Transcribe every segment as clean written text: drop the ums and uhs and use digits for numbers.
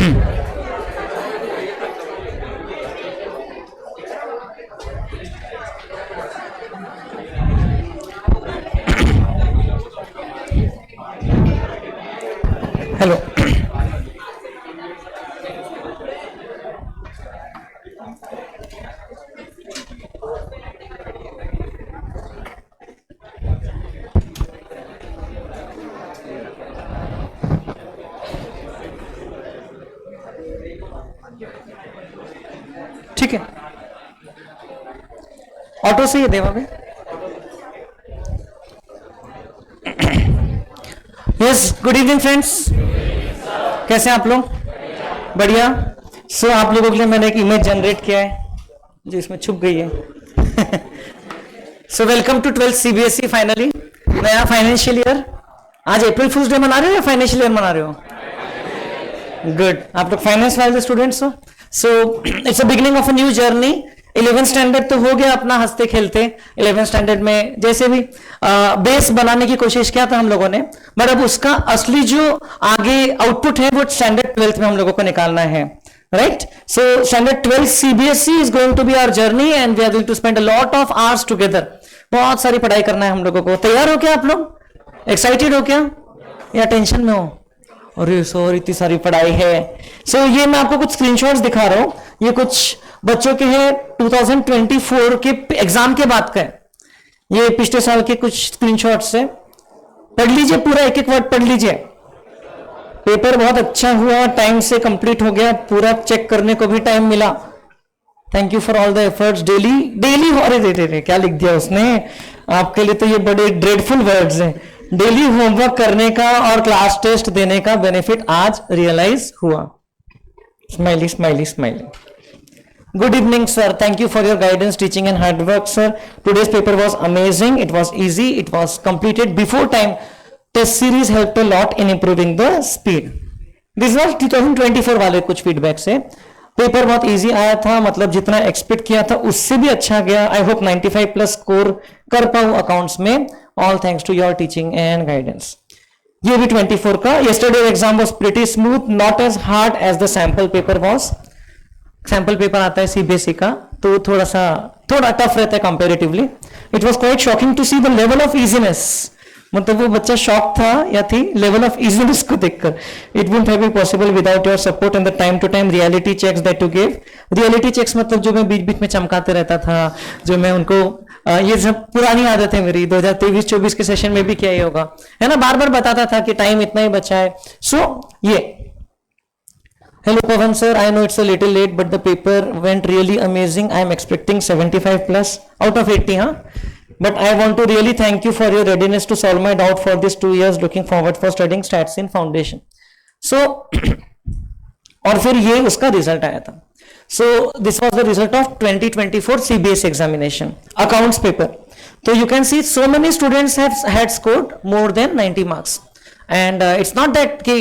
Hello, ठीक है, auto से ही देवा में। यस, गुड इवनिंग फ्रेंड्स, कैसे हैं आप लोग? बढ़िया। सो आप लोगों के लिए मैंने एक इमेज जनरेट किया है जो इसमें छुप गई है। So welcome to 12th CBSE. Finally नया फाइनेंशियल ईयर। आज अप्रैल फूल्स डे मना रहे हो या फाइनेंशियल ईयर मना रहे हो? गुड, आप लोग फाइनेंस वाले स्टूडेंट्स हो। So it's a beginning of a new journey. 11th standard तो हो गया अपना हंसते खेलते। 11th स्टैंडर्ड में जैसे भी बेस बनाने की कोशिश किया था हम लोगों ने, बट अब उसका असली जो आगे आउटपुट है वो स्टैंडर्ड 12th में हम लोगों को निकालना है, right? So standard 12th CBSE is going to be our journey and we are going to spend a lot of hours together. बहुत सारी पढ़ाई करना है हम लोगों को। तैयार हो क्या आप लोग? एक्साइटेड हो क्या या टेंशन में हो? अरे सर इतनी सारी पढ़ाई है। सो ये मैं आपको कुछ स्क्रीनशॉट्स दिखा रहा हूं। ये कुछ बच्चों के हैं 2024 के एग्जाम के बाद का है। ये पिछले साल के कुछ स्क्रीनशॉट्स है। पढ़ लीजिए, पूरा एक एक वर्ड पढ़ लीजिए। पेपर बहुत अच्छा हुआ, टाइम से कंप्लीट हो गया, पूरा चेक करने को भी टाइम मिला। Thank you for all the efforts. Daily अरे क्या लिख दिया उसने आपके लिए, तो ये बड़े ड्रेडफुल वर्ड्स हैं। डेली होमवर्क करने का और क्लास टेस्ट देने का बेनिफिट आज रियलाइज हुआ। Smiley smiley smiley. Good evening, sir. Thank you for your guidance, teaching and hard work, sir. Today's paper was amazing. It was easy. It was completed before time. Test series helped a lot in improving the speed. This was 2024 वाले कुछ feedback से। Paper बहुत easy आया था, मतलब जितना expect किया था उससे भी अच्छा गया। आई होप 95 प्लस स्कोर कर पाऊं अकाउंट्स में। All thanks to your teaching and guidance. ये भी 24 का। Yesterday exam was pretty smooth, not as hard as the sample paper was. Sample paper आता है सीबीएसई का तो थोड़ा टफ रहता है comparatively. It was quite shocking to see the level of easiness. मतलब वो बच्चा शॉक था या थी लेवल ऑफ इजीनेस को देखकर। It wouldn't have been possible without your support and the time to time reality checks that you give. Reality checks मतलब जो मैं बीच बीच में चमकाते रहता था, जो मैं उनको ये सब पुरानी आदत है मेरी, 2023-24 के सेशन में भी किया ही होगा, है ना। बार बार बताता था कि टाइम इतना ही बचा है। सो ये Hello Pavan sir, I know it's a little late but the paper went really amazing. I am expecting 75 plus out of 80, huh? But I want to really thank you for your readiness to solve my doubt for these 2 years. Looking forward for studying stats in foundation. So और फिर ये उसका result आया था। So this was the result of 2024 CBSE examination, accounts paper. So you can see so many students have had scored more than 90 marks. And it's not that कि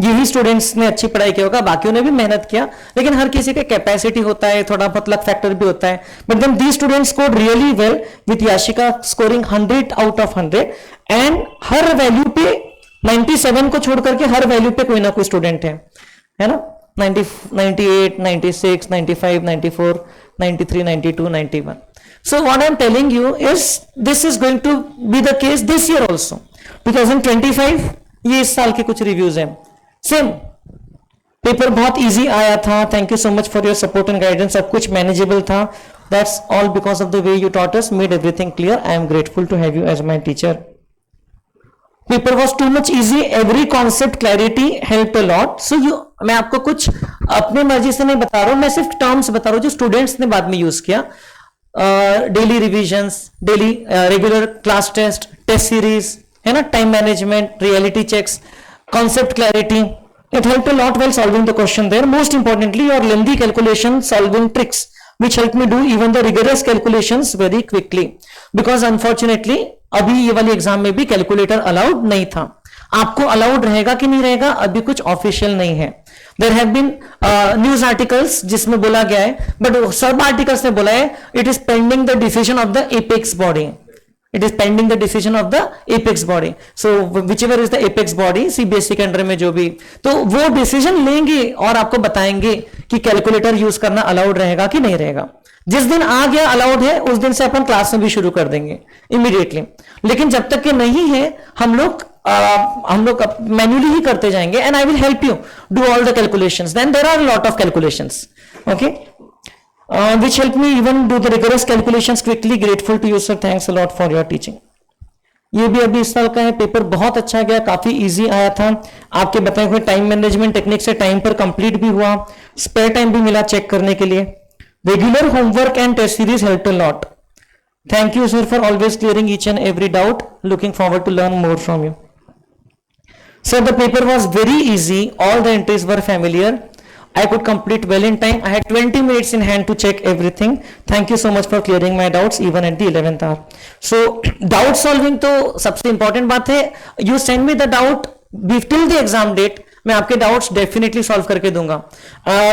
यही students ने अच्छी पढ़ाई की होगा, बाकियों ने भी मेहनत किया, लेकिन हर किसी का कैपेसिटी होता है, थोड़ा बहुत लक फैक्टर भी होता है। But then these students scored really well with Yashika scoring 100 out of 100 and her value पे 97 को छोड़ करके हर वैल्यू पे कोई ना कोई स्टूडेंट है ना। 90, 98, 96, 95, 94, 93, 92, 91. So what I'm telling you is this is going to be the case this year also. 2025 ये इस साल के कुछ रिव्यूज हैं। सेम पेपर बहुत इजी आया था। Thank you so much for your support and guidance. सब कुछ मैनेजेबल था। That's all because of the way you taught us, made everything clear. I am grateful to have you as my teacher. Paper was too much easy, every concept clarity help a lot. So you, मैं आपको कुछ अपने मर्जी से नहीं बता रहा हूं, मैं सिर्फ टर्म्स बता रहा हूं जो स्टूडेंट्स ने बाद में यूज किया। Daily revisions, daily regular class test, test series, है ना, time management, reality checks, concept clarity, it help a lot while solving the question there. Most importantly, your lengthy calculation solving tricks which help me do even the rigorous calculations very quickly, because unfortunately अभी ये वाली exam में भी calculator allowed नहीं था। आपको allowed रहेगा कि नहीं रहेगा अभी कुछ ऑफिशियल नहीं है। There have been news articles जिसमें बोला गया है, बट सब आर्टिकल्स ने बोला है it is pending the decision of the apex body. It is pending the decision of the apex body. So which ever is the apex body CBSE के under में जो भी, तो वो डिसीजन लेंगे और आपको बताएंगे कि कैलकुलेटर यूज करना अलाउड रहेगा कि नहीं रहेगा. जिस दिन आ गया अलाउड है उस दिन से अपन क्लास में भी शुरू कर देंगे इमीडिएटली. लेकिन जब तक कि नहीं है हम लोग मैन्युअली ही करते जाएंगे. And I will help you do all the calculations. Then there are lot of calculations, okay, which help me even do the rigorous calculations quickly. Grateful to you sir, thanks a lot for your teaching. ये भी अभी इस साल का है. Paper बहुत अच्छा गया, काफी इजी आया था. आपके बताए हुए टाइम मैनेजमेंट टेक्निक से टाइम पर कंप्लीट भी हुआ, स्पेयर टाइम भी मिला चेक करने के लिए. Regular homework and test series help a lot. Thank you sir for always clearing each and every doubt. Looking forward to learn more from you. Sir the paper was very easy, all the entries were familiar. I could complete well in time. I had 20 minutes in hand to check everything. Thank you so much for clearing my doubts even at the 11th hour. So doubt solving तो सबसे important बात है. You send me the doubt till the exam date. मैं आपके doubts definitely solve करके दूंगा.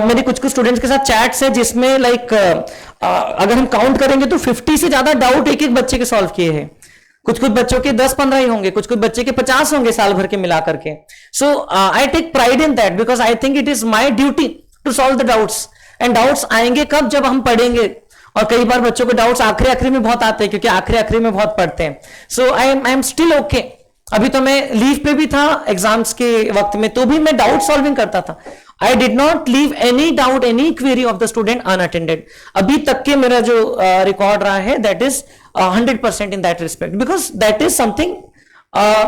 मेरे कुछ स्टूडेंट्स के साथ चैट्स है जिसमें अगर हम काउंट करेंगे तो 50 से ज्यादा डाउट एक एक बच्चे के सॉल्व किए हैं. कुछ बच्चों के 10-15 ही होंगे, कुछ बच्चे के 50 होंगे साल भर के मिला करके. So I take pride in that because I think it is my duty to solve the doubts. And doubts आएंगे कब, जब हम पढ़ेंगे. और कई बार बच्चों को डाउट्स आखिरी में बहुत आते हैं क्योंकि आखिरी में बहुत पढ़ते हैं. सो आई एम स्टिल ओके. अभी तो मैं लीव पे भी था एग्जाम्स के वक्त में, तो भी मैं डाउट सॉल्विंग करता था. I did not leave any doubt, any query of the student unattended. अभी तक के मेरा जो रिकॉर्ड रहा है that is 100% in that respect, because that is something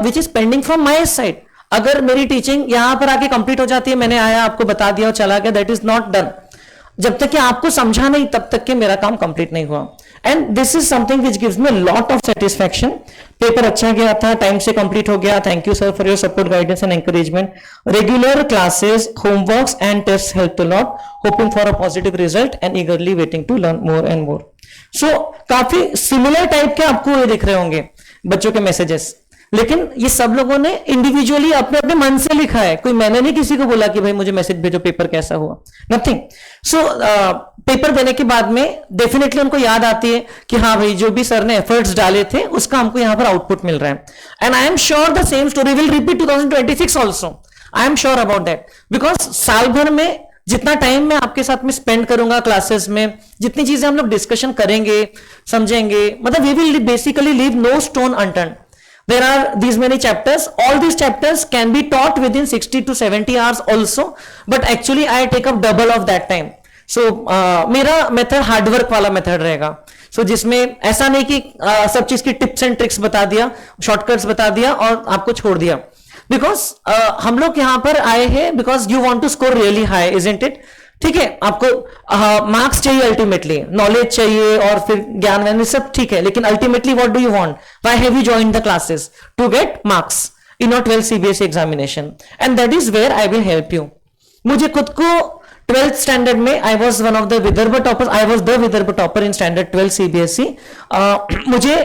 which is pending from my side. अगर मेरी टीचिंग यहां पर आके कंप्लीट हो जाती है, मैंने आया आपको बता दिया और चला गया, दैट इज नॉट डन. जब तक कि आपको समझा नहीं तब तक कि मेरा काम कंप्लीट नहीं हुआ. And this is something which gives me lot of satisfaction. Paper अच्छा गया था, टाइम से कंप्लीट हो गया. Thank you sir for your support, guidance and encouragement. Regular classes, homeworks and test help a lot. Hoping for a positive result and eagerly waiting to learn more and more. So काफी similar type के आपको ये दिख रहे होंगे बच्चों के messages, लेकिन ये सब लोगों ने इंडिविजुअली अपने अपने मन से लिखा है. कोई मैंने नहीं किसी को बोला कि भाई मुझे मैसेज भेजो पेपर कैसा हुआ, नथिंग. सो पेपर देने के बाद में डेफिनेटली उनको याद आती है कि हाँ भाई जो भी सर ने एफर्ट्स डाले थे उसका हमको यहां पर आउटपुट मिल रहा है. And I am sure the same story will repeat 2026 also. I am sure about that because साल भर में जितना टाइम मैं आपके साथ में स्पेंड करूंगा क्लासेस में, जितनी चीजें हम लोग डिस्कशन करेंगे, समझेंगे, मतलब we will basically leave no stone unturned. There are these many chapters. All these chapters can be taught within 60 to 70 hours also, but actually I take up double of that time. So मेरा method hard work वाला method रहेगा. So जिसमें ऐसा नहीं कि सब चीज की टिप्स एंड ट्रिक्स बता दिया, शॉर्टकट्स बता दिया और आपको छोड़ दिया. बिकॉज हम लोग यहां पर आए हैं because you want to score really high, isn't it. ठीक है, आपको मार्क्स चाहिए, अल्टीमेटली नॉलेज चाहिए और फिर ज्ञान व्यान सब ठीक है, लेकिन ultimately what do you want? Why have you joined the classes? To get marks in your 12th CBSE examination. And that is where I will help you. मुझे खुद को 12th स्टैंडर्ड में I was one of the Vidarbha topper. I was the Vidarbha topper in standard 12 CBSE. मुझे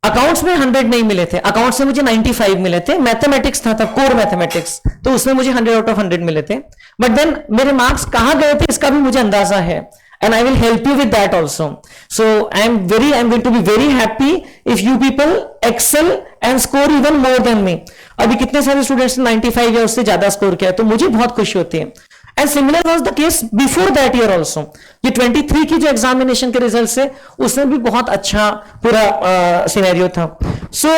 accounts में 100 नहीं मिले थे, accounts में मुझे 95 मिले थे. मैथमेटिक्स था कोर मैथमेटिक्स, तो उसमें मुझे 100 आउट ऑफ 100 मिले थे. बट देन मेरे मार्क्स कहां गए थे इसका भी मुझे अंदाजा है, and I will help you with that also. So I am going to be very happy if you people excel and score even more than me. अभी कितने सारे स्टूडेंट्स ने 95 या उससे ज्यादा स्कोर किया, तो मुझे बहुत खुशी होती है. And similar was the case before that year also. ये 23 की जो एग्जामिनेशन के रिजल्ट है उसमें भी बहुत अच्छा पूरा सिनेरियो था. सो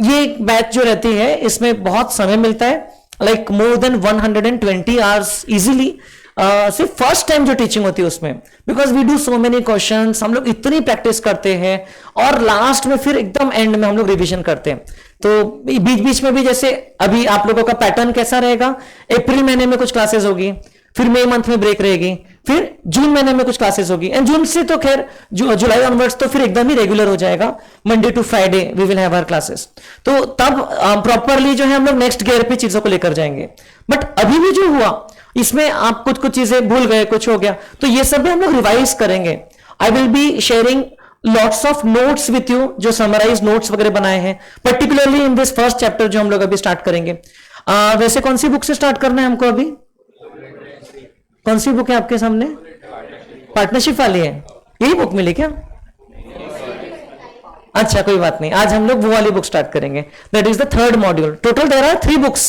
ये बैच जो रहती है इसमें बहुत समय मिलता है, like more than 120 hours easily. सिर्फ फर्स्ट टाइम जो टीचिंग होती है उसमें, because we do so many questions, हम लोग इतनी प्रैक्टिस करते हैं और लास्ट में फिर एकदम एंड में हम लोग रिवीजन करते हैं. तो बीच बीच में भी जैसे अभी आप लोगों का पैटर्न कैसा रहेगा, अप्रैल महीने में कुछ क्लासेस होगी, फिर मई मंथ में ब्रेक रहेगी, फिर जून महीने में कुछ क्लासेस होगी, एंड जून से तो खैर जुलाई ऑनवर्ड्स तो फिर एकदम ही रेगुलर हो जाएगा. Monday to Friday we will have our classes. तो तब प्रॉपरली जो है हम लोग नेक्स्ट गियर पे चीजों को लेकर जाएंगे. बट अभी भी जो हुआ इसमें आप कुछ चीजें भूल गए, कुछ हो गया, तो ये सब भी हम लोग रिवाइज करेंगे. आई will be sharing lots of notes with you, जो समराइज नोट्स वगैरह बनाए हैं, particularly in this first chapter जो हम लोग अभी स्टार्ट करेंगे. वैसे कौन सी बुक से स्टार्ट करना है हमको? अभी कौन सी बुक है आपके सामने? पार्टनरशिप वाली है, यही बुक मिली क्या? अच्छा कोई बात नहीं, आज हम लोग वो वाली बुक स्टार्ट करेंगे, that is the third module. Total there are 3 books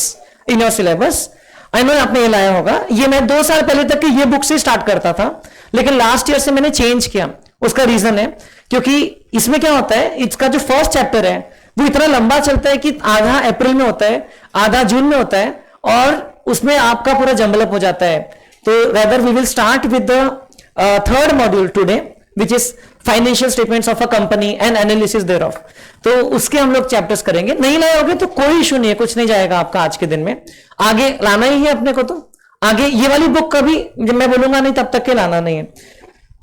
in your syllabus. I know आपने ये लाया होगा, ये मैं 2 साल पहले तक ये बुक से स्टार्ट करता था, लेकिन लास्ट ईयर से मैंने चेंज किया। उसका रीजन है क्योंकि इसमें क्या होता है, इसका जो फर्स्ट चैप्टर है वो इतना लंबा चलता है कि आधा अप्रैल में होता है, आधा जून में होता है, और उसमें आपका पूरा जंबलअप हो जाता है। तो rather we will start with the third module today, which is financial statements of a company and analysis thereof. तो उसके हम लोग चैप्टर्स करेंगे। नहीं लाए होगे तो कोई इशू नहीं है, कुछ नहीं जाएगा आपका आज के दिन में, आगे लाना ही है अपने को। तो आगे ये वाली बुक कभी जब मैं बोलूंगा नहीं तब तक के लाना नहीं है।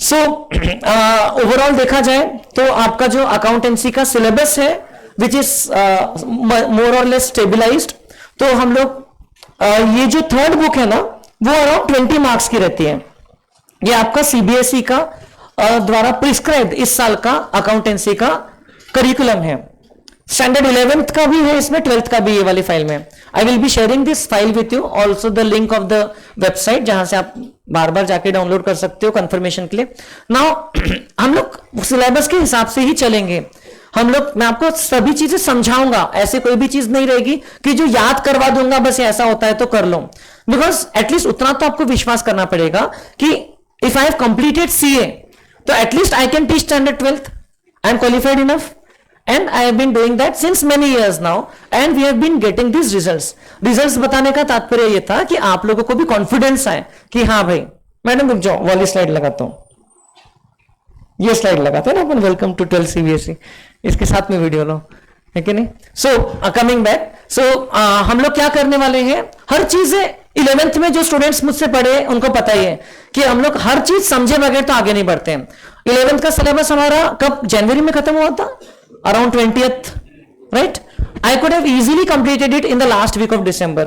सो ओवरऑल देखा जाए तो आपका जो अकाउंटेंसी का सिलेबस है विच इज मोर और लेस स्टेबिलाइज्ड। तो हम लोग ये जो थर्ड बुक है ना वो अराउंड 20 मार्क्स की रहती है। ये आपका सीबीएसई का द्वारा प्रिस्क्राइब्ड इस साल का अकाउंटेंसी का करिकुलम है। स्टैंडर्ड 11th का भी है इसमें, 12th का भी ये वाली फाइल में। आई will be sharing this file with you, also the link of the website जहां से आप बार बार जाके डाउनलोड कर सकते हो कंफर्मेशन के लिए। नाउ हम लोग सिलेबस के हिसाब से ही चलेंगे। हम लोग, मैं आपको सभी चीजें समझाऊंगा, ऐसे कोई भी चीज नहीं रहेगी कि जो याद करवा दूंगा बस ऐसा होता है तो कर लो। बिकॉज एटलीस्ट उतना तो आपको विश्वास करना पड़ेगा कि if I have completed CA तो at least I can teach standard 12th। I am qualified enough and I have been doing that since many years now and we have been getting these results बताने का तात्पर्य ये था कि आप लोगों को भी कॉन्फिडेंस आए कि हाँ भाई। मैडम रुक जाओ, वाली स्लाइड लगाता हूं, ये स्लाइड लगाते हैं ना अपन, वेलकम टू 12 सीबीएसई, इसके साथ में वीडियो लो, है कि नहीं। सो कमिंग बैक, सो हम लोग क्या करने वाले हैं, हर चीज 11th में जो स्टूडेंट्स मुझसे पढ़े उनको पता ही है कि हम लोग हर चीज समझे बगैर तो आगे नहीं बढ़ते हैं। 11th का सिलेबस हमारा कब जनवरी में खत्म हुआ था, around 20th, right? I could have easily completed it in the last week of December.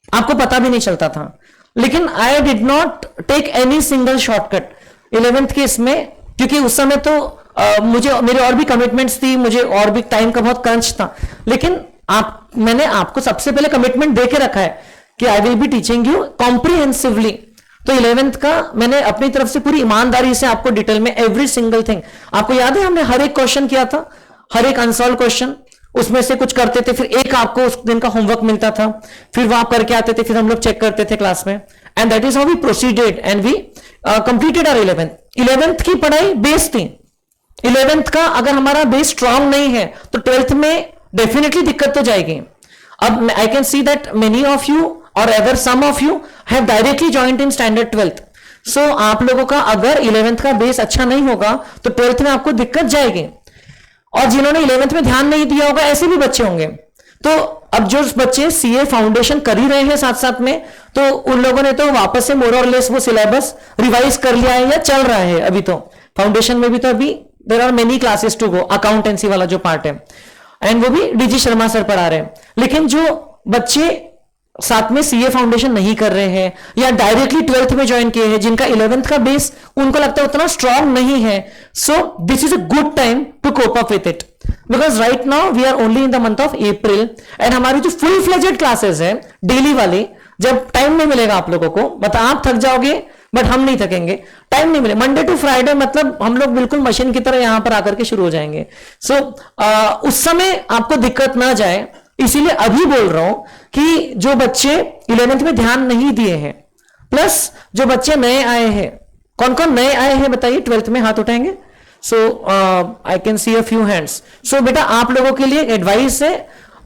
आपको पता भी नहीं चलता था, लेकिन I did not take any single shortcut 11th के इसमें, क्योंकि उस समय तो मुझे मेरे और भी कमिटमेंट्स थी, मुझे और भी टाइम का बहुत क्रंच था। लेकिन मैंने आपको सबसे पहले कमिटमेंट दे के रखा है कि आई will be teaching you comprehensively. तो 11th का मैंने अपनी तरफ से पूरी ईमानदारी से आपको डिटेल में एवरी सिंगल थिंग, आपको याद है हमने हर एक क्वेश्चन किया था, हर एक अनसॉल्व क्वेश्चन, उसमें से कुछ करते थे, फिर एक आपको उस दिन का होमवर्क मिलता था, फिर वो आप करके आते थे, फिर हम लोग चेक करते थे क्लास में, and that is how we proceeded and we completed our 11th की पढ़ाई बेस थी। 11th का अगर हमारा बेस स्ट्रांग नहीं है तो 12th में डेफिनेटली दिक्कत तो जाएगी। अब I can see that many of you और ever some of you have directly joined in standard 12th। सो आप लोगों का अगर 11th का बेस अच्छा नहीं होगा तो 12th में आपको दिक्कत जाएगी। और जिन्होंने 11th में ध्यान नहीं दिया होगा ऐसे भी बच्चे होंगे। तो अब जो बच्चे सीए फाउंडेशन कर ही रहे हैं साथ साथ में, तो उन लोगों ने तो वापस से मोर और लेस वो सिलेबस रिवाइज कर लिया है या चल रहा है अभी। तो फाउंडेशन में भी तो अभी there are many classes to go, accountancy वाला जो पार्ट है, एंड वो भी डीजी शर्मा सर पढ़ा रहे हैं। लेकिन जो बच्चे साथ में सीए फाउंडेशन नहीं कर रहे हैं या डायरेक्टली 12th में ज्वाइन किए हैं, जिनका 11th का बेस उनको लगता है उतना स्ट्रांग नहीं है, so this is a good time to cope up with it, because right now we are only in the month of April and हमारी जो फुल फ्लेजेड क्लासेस है डेली वाली, जब टाइम नहीं मिलेगा आप लोगों को, मतलब आप थक जाओगे बट हम नहीं थकेंगे, टाइम नहीं मिले, मंडे टू फ्राइडे मतलब हम लोग बिल्कुल मशीन की तरह यहां पर आकर के शुरू हो जाएंगे। सो उस समय आपको दिक्कत ना जाए, इसीलिए अभी बोल रहा हूं कि जो बच्चे 11th में ध्यान नहीं दिए हैं, प्लस जो बच्चे नए आए हैं, कौन कौन नए आए हैं बताइए 12th में, हाथ उठाएंगे। So I can see a few hands. So बेटा आप लोगों के लिए एडवाइस है,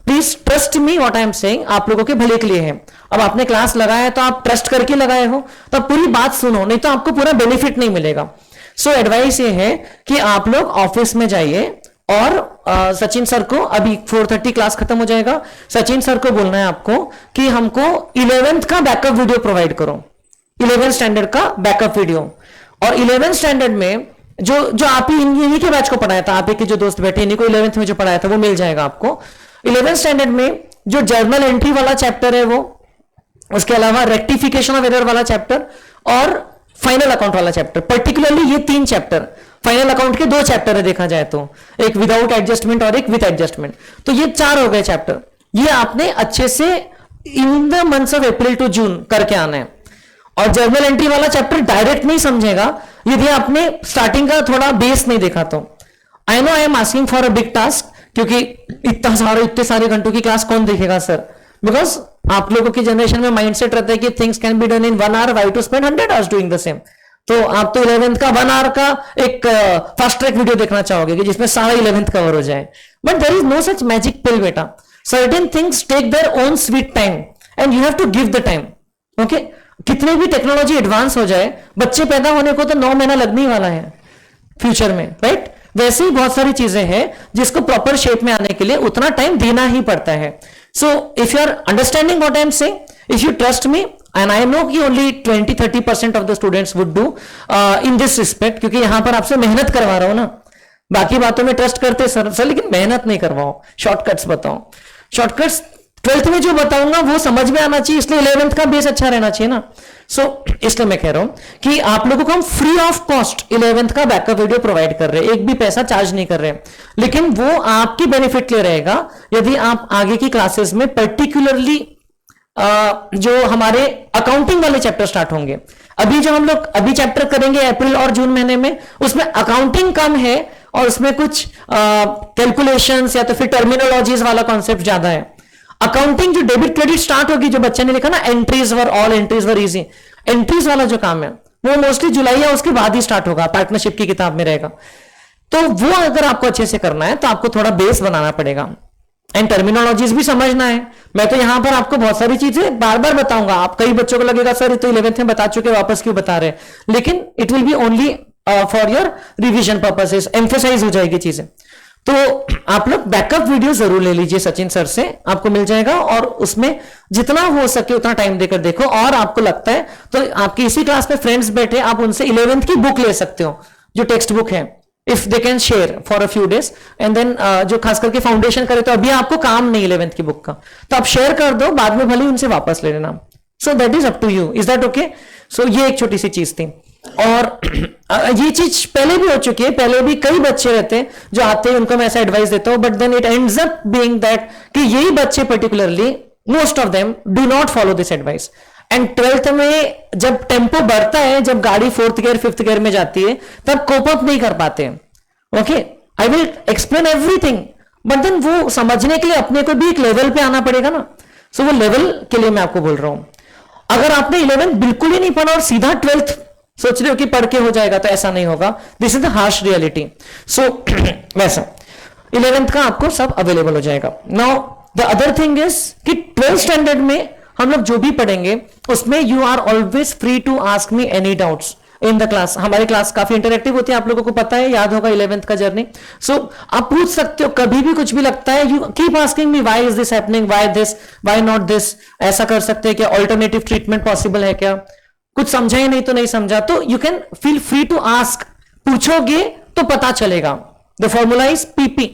please trust me what I am saying, आप लोगों के भले के लिए है। अब आपने क्लास लगाया है तो आप ट्रस्ट करके लगाए हो तो पूरी बात सुनो, नहीं तो आपको पूरा बेनिफिट नहीं मिलेगा। सो एडवाइस ये है कि आप लोग ऑफिस में जाइए और सचिन सर को, अभी 4:30 क्लास खत्म हो जाएगा, सचिन सर को बोलना है आपको कि हमको 11th का बैकअप वीडियो प्रोवाइड करो, 11th स्टैंडर्ड का बैकअप वीडियो। और 11th स्टैंडर्ड में जो आप ही इन्हीं के बैच को पढ़ाया था, आप ही के जो दोस्त बैठे इन्हीं को 11th में जो पढ़ाया था वो मिल जाएगा आपको। 11th स्टैंडर्ड में जो जर्नल एंट्री वाला चैप्टर है वो, उसके अलावा रेक्टिफिकेशन ऑफ एरर वाला चैप्टर और फाइनल अकाउंट वाला चैप्टर, पर्टिकुलरली ये 3 चैप्टर, फाइनल अकाउंट के 2 चैप्टर है देखा जाए तो, एक विदाउट एडजस्टमेंट और एक विद एडजस्टमेंट, तो ये 4 हो गए चैप्टर। ये आपने अच्छे से in the months of April to June करके आना है। और जर्नल एंट्री वाला चैप्टर डायरेक्ट नहीं समझेगा यदि आपने स्टार्टिंग का थोड़ा बेस नहीं देखा तो। I know I am asking for a big task, क्योंकि इतने सारे घंटों की क्लास कौन देखेगा सर? बिकॉज आप लोगों की जनरेशन में माइंडसेट रहता है कि things can be done in 1 hour, why to spend 100 hours doing the same. तो आप तो 11th का 1 आवर का एक फास्ट ट्रैक वीडियो देखना चाहोगे कि जिसमें सारा 11th कवर हो जाए, but there is no such magic pill बेटा। Certain things take their own sweet time and you have to give the time. Okay, कितने भी टेक्नोलॉजी एडवांस हो जाए, बच्चे पैदा होने को तो 9 महीना लगने ही वाला है फ्यूचर में, राइट? वैसे ही बहुत सारी चीजें हैं जिसको प्रॉपर शेप में आने के लिए उतना टाइम देना ही पड़ता है। So if you are understanding what I am saying, if you trust me, and I know कि only 20-30% of the students would do in this respect, क्योंकि यहां पर आपसे मेहनत करवा रहा हूं ना। बाकी बातों में ट्रस्ट करते सर, लेकिन मेहनत नहीं करवाओ, शॉर्टकट्स बताओ। शॉर्टकट्स 12th में जो बताऊंगा वो समझ में आना चाहिए, इसलिए 11th का बेस अच्छा रहना चाहिए ना। इसलिए मैं कह रहा हूं कि आप लोगों को हम फ्री ऑफ कॉस्ट 11th का बैकअप वीडियो प्रोवाइड कर रहे हैं, एक भी पैसा चार्ज नहीं कर रहे हैं, लेकिन वो आपकी बेनिफिट ले रहेगा यदि आप आगे की क्लासेस में पर्टिकुलरली जो हमारे अकाउंटिंग वाले चैप्टर स्टार्ट होंगे, अभी जो हम लोग अभी चैप्टर करेंगे अप्रैल और जून महीने में, उसमें अकाउंटिंग कम है और उसमें कुछ कैलकुलेशंस या तो फिर टर्मिनोलॉजीज वाला कॉन्सेप्ट ज्यादा है। अकाउंटिंग जो डेबिट क्रेडिट स्टार्ट होगी, जो बच्चे ने लिखा ना entries were all entries were easy, entries वाला जो काम है वो मोस्टली जुलाई या उसके बाद ही स्टार्ट होगा, पार्टनरशिप की किताब में रहेगा। तो वो अगर आपको अच्छे से करना है तो आपको थोड़ा बेस बनाना पड़ेगा एंड टर्मिनोलॉजीज भी समझना है। मैं तो यहां पर आपको बहुत सारी चीजें बार बार बताऊंगा, आप कई बच्चों को लगेगा सर ये तो 11th में बता चुके वापस क्यों बता रहे, लेकिन it will be only for your revision purposes, emphasize हो जाएगी चीजें। तो आप लोग बैकअप वीडियो जरूर ले लीजिए सचिन सर से, आपको मिल जाएगा, और उसमें जितना हो सके उतना टाइम देकर देखो। और आपको लगता है तो आपकी इसी क्लास में फ्रेंड्स बैठे, आप उनसे 11th की बुक ले सकते हो, जो टेक्स्ट बुक है, if they can share for a few days and then जो खास करके फाउंडेशन करे, तो अभी आपको काम नहीं 11th की बुक का, तो आप शेयर कर दो, बाद में भले ही उनसे वापस ले लेना। So that is up to you, is that okay? So ये एक छोटी सी चीज थी, और ये चीज पहले भी हो चुकी है, पहले भी कई बच्चे रहते हैं जो आते हैं, उनको मैं ऐसा एडवाइस देता हूं, but then it ends up being that कि यही बच्चे particularly most of them do not follow this advice, and 12th में जब टेम्पो बढ़ता है, जब गाड़ी 4th गियर 5th गियर में जाती है, तब कोप अप नहीं कर पाते। Okay, I will explain everything, but then वो समझने के लिए अपने को भी एक लेवल पे आना पड़ेगा ना। सो वो लेवल के लिए मैं आपको बोल रहा हूं। अगर आपने 11th बिल्कुल ही नहीं पढ़ा और सीधा 12th सोच रहे हो कि पढ़ के हो जाएगा, तो ऐसा नहीं होगा। This is the harsh reality. So वैसा 11th का आपको सब अवेलेबल हो जाएगा। Now the other thing is कि 12th स्टैंडर्ड में हम लोग जो भी पढ़ेंगे उसमें you are always free to ask me any doubts in the class. हमारी क्लास काफी इंटरेक्टिव होती है, आप लोगों को पता है, याद होगा 11th का जर्नी। सो आप पूछ सकते हो, कभी भी कुछ भी लगता है, you keep asking me why is this happening, why this, why not this. ऐसा कर सकते हैं क्या, ऑल्टरनेटिव ट्रीटमेंट पॉसिबल है क्या, कुछ समझा ही नहीं तो नहीं समझा, तो you can feel free to ask. पूछोगे तो पता चलेगा, द फॉर्मूला इज पीपी,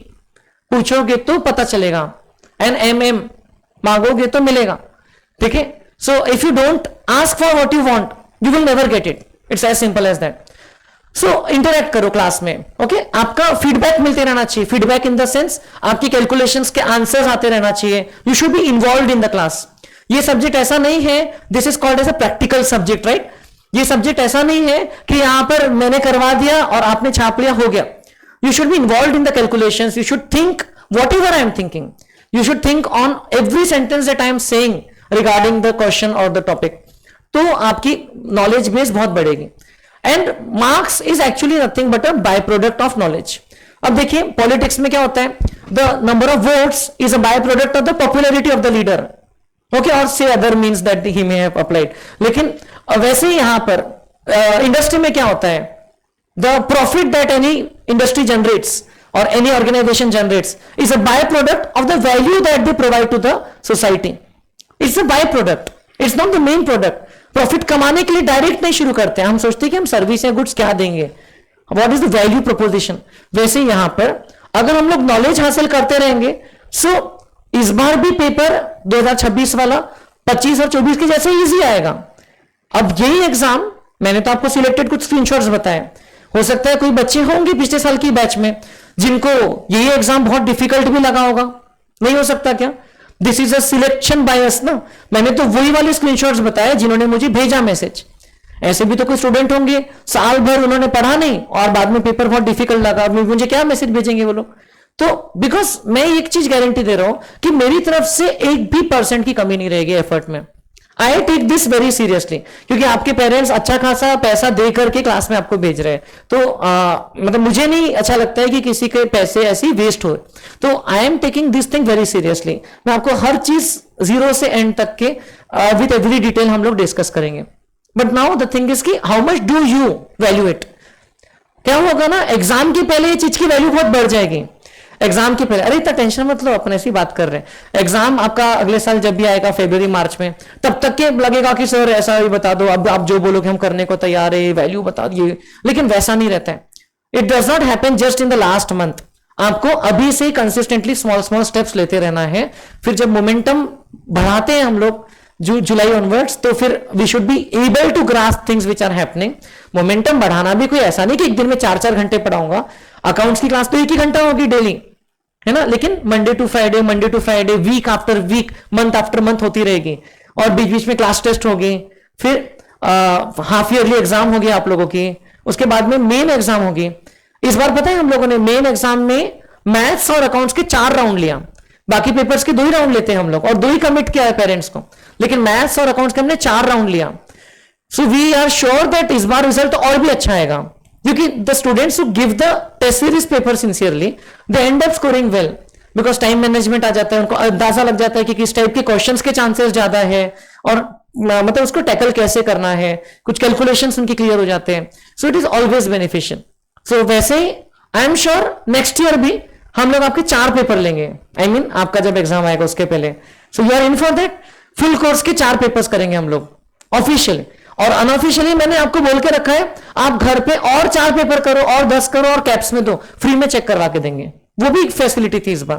पूछोगे तो पता चलेगा, एंड एमएम मांगोगे तो मिलेगा, ठीक है। So if you don't ask for what you want, you will never get it, it's as simple as that. So interact करो क्लास में, ओके आपका फीडबैक मिलते रहना चाहिए, फीडबैक इन द सेंस आपकी कैलकुलेशंस के आंसर्स आते रहना चाहिए, you should be involve in the class. ये सब्जेक्ट ऐसा नहीं है, this is called as a practical subject, right. ये सब्जेक्ट ऐसा नहीं है कि यहां पर मैंने करवा दिया और आपने छाप लिया, हो गया। You should be involve in the calculations, you should think what ever I am thinking, you should think on every sentence that I am saying regarding the question और द टॉपिक, तो आपकी नॉलेज बेस बहुत बढ़ेगी। And marks is actually nothing but a by product of knowledge. अब देखिए politics में क्या होता है, the number of votes is a by product of the popularity of the leader, okay, और से other means that he may have applied. लेकिन वैसे ही यहां पर इंडस्ट्री में क्या होता है, the profit that any industry generates और any organisation generates is a by product of the value that they provide to the society. It's a by product, it's not the main product. Profit कमाने के लिए direct नहीं शुरू करते हैं, हम सोचते हैं कि हम सर्विस या गुड्स क्या देंगे, what is the value proposition. वैसे यहां पर अगर हम लोग नॉलेज हासिल करते रहेंगे, सो इस बार भी पेपर 2026 वाला 25 और 24 के जैसे इजी आएगा। अब यही एग्जाम मैंने तो आपको सिलेक्टेड कुछ स्क्रीनशॉट्स बताए, हो सकता है कोई बच्चे होंगे पिछले साल की बैच में जिनको यही एग्जाम बहुत डिफिकल्ट भी लगा होगा, नहीं हो सकता क्या? दिस इज अ सिलेक्शन बायस ना। मैंने तो वही वाले स्क्रीनशॉट्स बताए जिन्होंने मुझे भेजा मैसेज, ऐसे भी तो कोई स्टूडेंट होंगे साल भर उन्होंने पढ़ा नहीं और बाद में पेपर बहुत डिफिकल्ट लगा, मुझे क्या मैसेज भेजेंगे वो लोग? तो बिकॉज मैं एक चीज गारंटी दे रहा हूं कि मेरी तरफ से एक भी % की कमी नहीं रहेगी एफर्ट में। I take this very seriously, क्योंकि आपके पेरेंट्स अच्छा खासा पैसा दे करके क्लास में आपको भेज रहे हैं, तो मतलब मुझे नहीं अच्छा लगता है कि किसी के पैसे ऐसे वेस्ट हो। तो I am taking this thing very seriously. मैं आपको हर चीज जीरो से एंड तक के विद एवरी डिटेल हम लोग डिस्कस करेंगे। But now the thing is कि how much do you value it. क्या होगा ना, एग्जाम के पहले ये चीज की वैल्यू बहुत बढ़ जाएगी। एग्जाम के पहले अरे इतना टेंशन मत लो, अपने ऐसी बात कर रहे हैं। एग्जाम आपका अगले साल जब भी आएगा फरवरी मार्च में, तब तक के लगेगा कि सर ऐसा ही बता दो, अब आप जो बोलोगे हम करने को तैयार है, वैल्यू बता दिए। लेकिन वैसा नहीं रहता है। It does not happen just in the last month. आपको अभी से कंसिस्टेंटली स्मॉल स्मॉल स्टेप्स लेते रहना है। फिर जब मोमेंटम बढ़ाते हैं हम लोग जुलाई ऑनवर्ड्स, तो फिर we should be able to grasp things which are happening. Momentum बढ़ाना भी कोई ऐसा नहीं कि एक दिन में 4-4 घंटे पढ़ाऊंगा। अकाउंट्स की क्लास तो 1 ही घंटा होगी डेली, है ना, लेकिन Monday to Friday, week after week, month after month होती रहेगी। और बीच बीच में क्लास टेस्ट होगी, फिर हाफ ईयरली एग्जाम होगी आप लोगों की, उसके बाद में मेन एग्जाम होगी। इस बार पता है हम लोगों ने मेन एग्जाम में मैथ्स और अकाउंट्स के 4 राउंड लिया। बाकी पेपर्स के 2 ही राउंड लेते हैं हम लोग, और 2 ही कमिट किया है पेरेंट्स को, लेकिन मैथ्स और अकाउंट्स के हमने 4 राउंड लिया। So we are sure that इस बार रिजल्ट और भी अच्छा आएगा, क्योंकि the students who give the test series paper sincerely they end up scoring well, because time management आ जाता है, उनको अंदाजा लग जाता है कि किस टाइप के क्वेश्चंस के चांसेस ज्यादा है, और मतलब उसको टैकल कैसे करना है, कुछ कैलकुलेशंस उनके क्लियर हो जाते हैं। So it is always beneficial. So वैसे ही I am sure next year भी हम लोग आपके 4 पेपर लेंगे। I mean, आपका जब एग्जाम आएगा उसके पहले। So you are in for that. Full course के 4 पेपर्स करेंगे हम लोग ऑफिशियली, और अनऑफिशियली मैंने आपको बोल के रखा है आप घर पे और 4 पेपर करो और 10 करो और कैप्स में दो, फ्री में चेक करवा के देंगे। वो भी फैसिलिटी थी इस बार।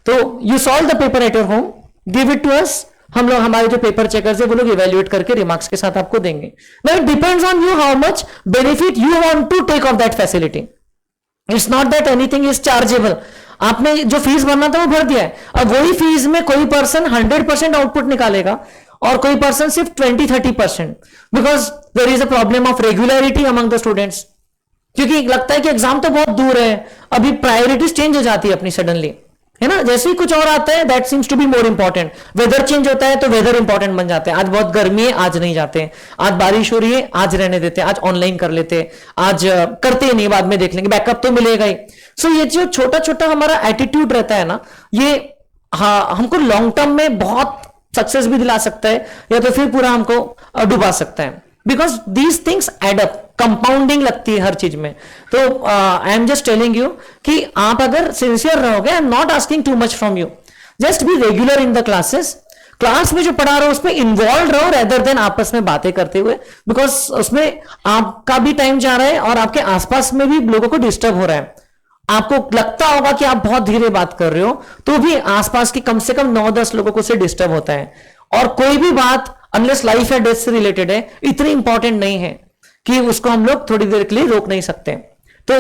तो you solve the paper at your home, give it to us. हम लोग हमारे जो पेपर चेकर्स है वो लोग इवेल्युएट करके रिमार्क्स के साथ आपको देंगे। Now it depends on you how much benefit you want to take off that facility. It's not that anything is chargeable. आपने जो फीस भरना था वो भर दिया है, अब वही फीस में कोई पर्सन 100% आउटपुट निकालेगा और कोई पर्सन सिर्फ 20-30%, because there is a problem of regularity among the students. क्योंकि लगता है कि एग्जाम तो बहुत दूर है, अभी प्रायोरिटीज चेंज हो जाती है अपनी सडनली, है ना। जैसे ही कुछ और आता है that seems to be more important. Weather change होता है तो वेदर इंपॉर्टेंट बन जाते हैं। आज बहुत गर्मी है, आज नहीं जाते हैं। आज बारिश हो रही है, आज रहने देते हैं, आज ऑनलाइन कर लेते हैं, आज करते ही नहीं, बाद में देख लेंगे, बैकअप तो मिलेगा ही। सो ये जो छोटा छोटा हमारा एटीट्यूड रहता है ना, ये हाँ हमको लॉन्ग टर्म में बहुत सक्सेस भी दिला सकता है, या तो फिर पूरा हमको डुबा सकता है। Because these things add up, compounding लगती है हर चीज में। तो I am just telling you कि आप अगर सिंसियर रहोगे, I am not asking too much from you, just be regular in the classes. Class में जो पढ़ा रहे हो उसमें इन्वॉल्व रहो रेदर देन आपस में बातें करते हुए, बिकॉज उसमें आपका भी टाइम जा रहा है और आपके आसपास में भी लोगों को डिस्टर्ब हो रहा है। आपको लगता होगा कि आप बहुत धीरे बात कर रहे हो, तो भी आसपास के कम से कम 9-10 लोगों को से डिस्टर्ब होता है। और कोई भी बात अनलेस लाइफ या डेथ से रिलेटेड है, इतनी इंपॉर्टेंट नहीं है कि उसको हम लोग थोड़ी देर के लिए रोक नहीं सकते। तो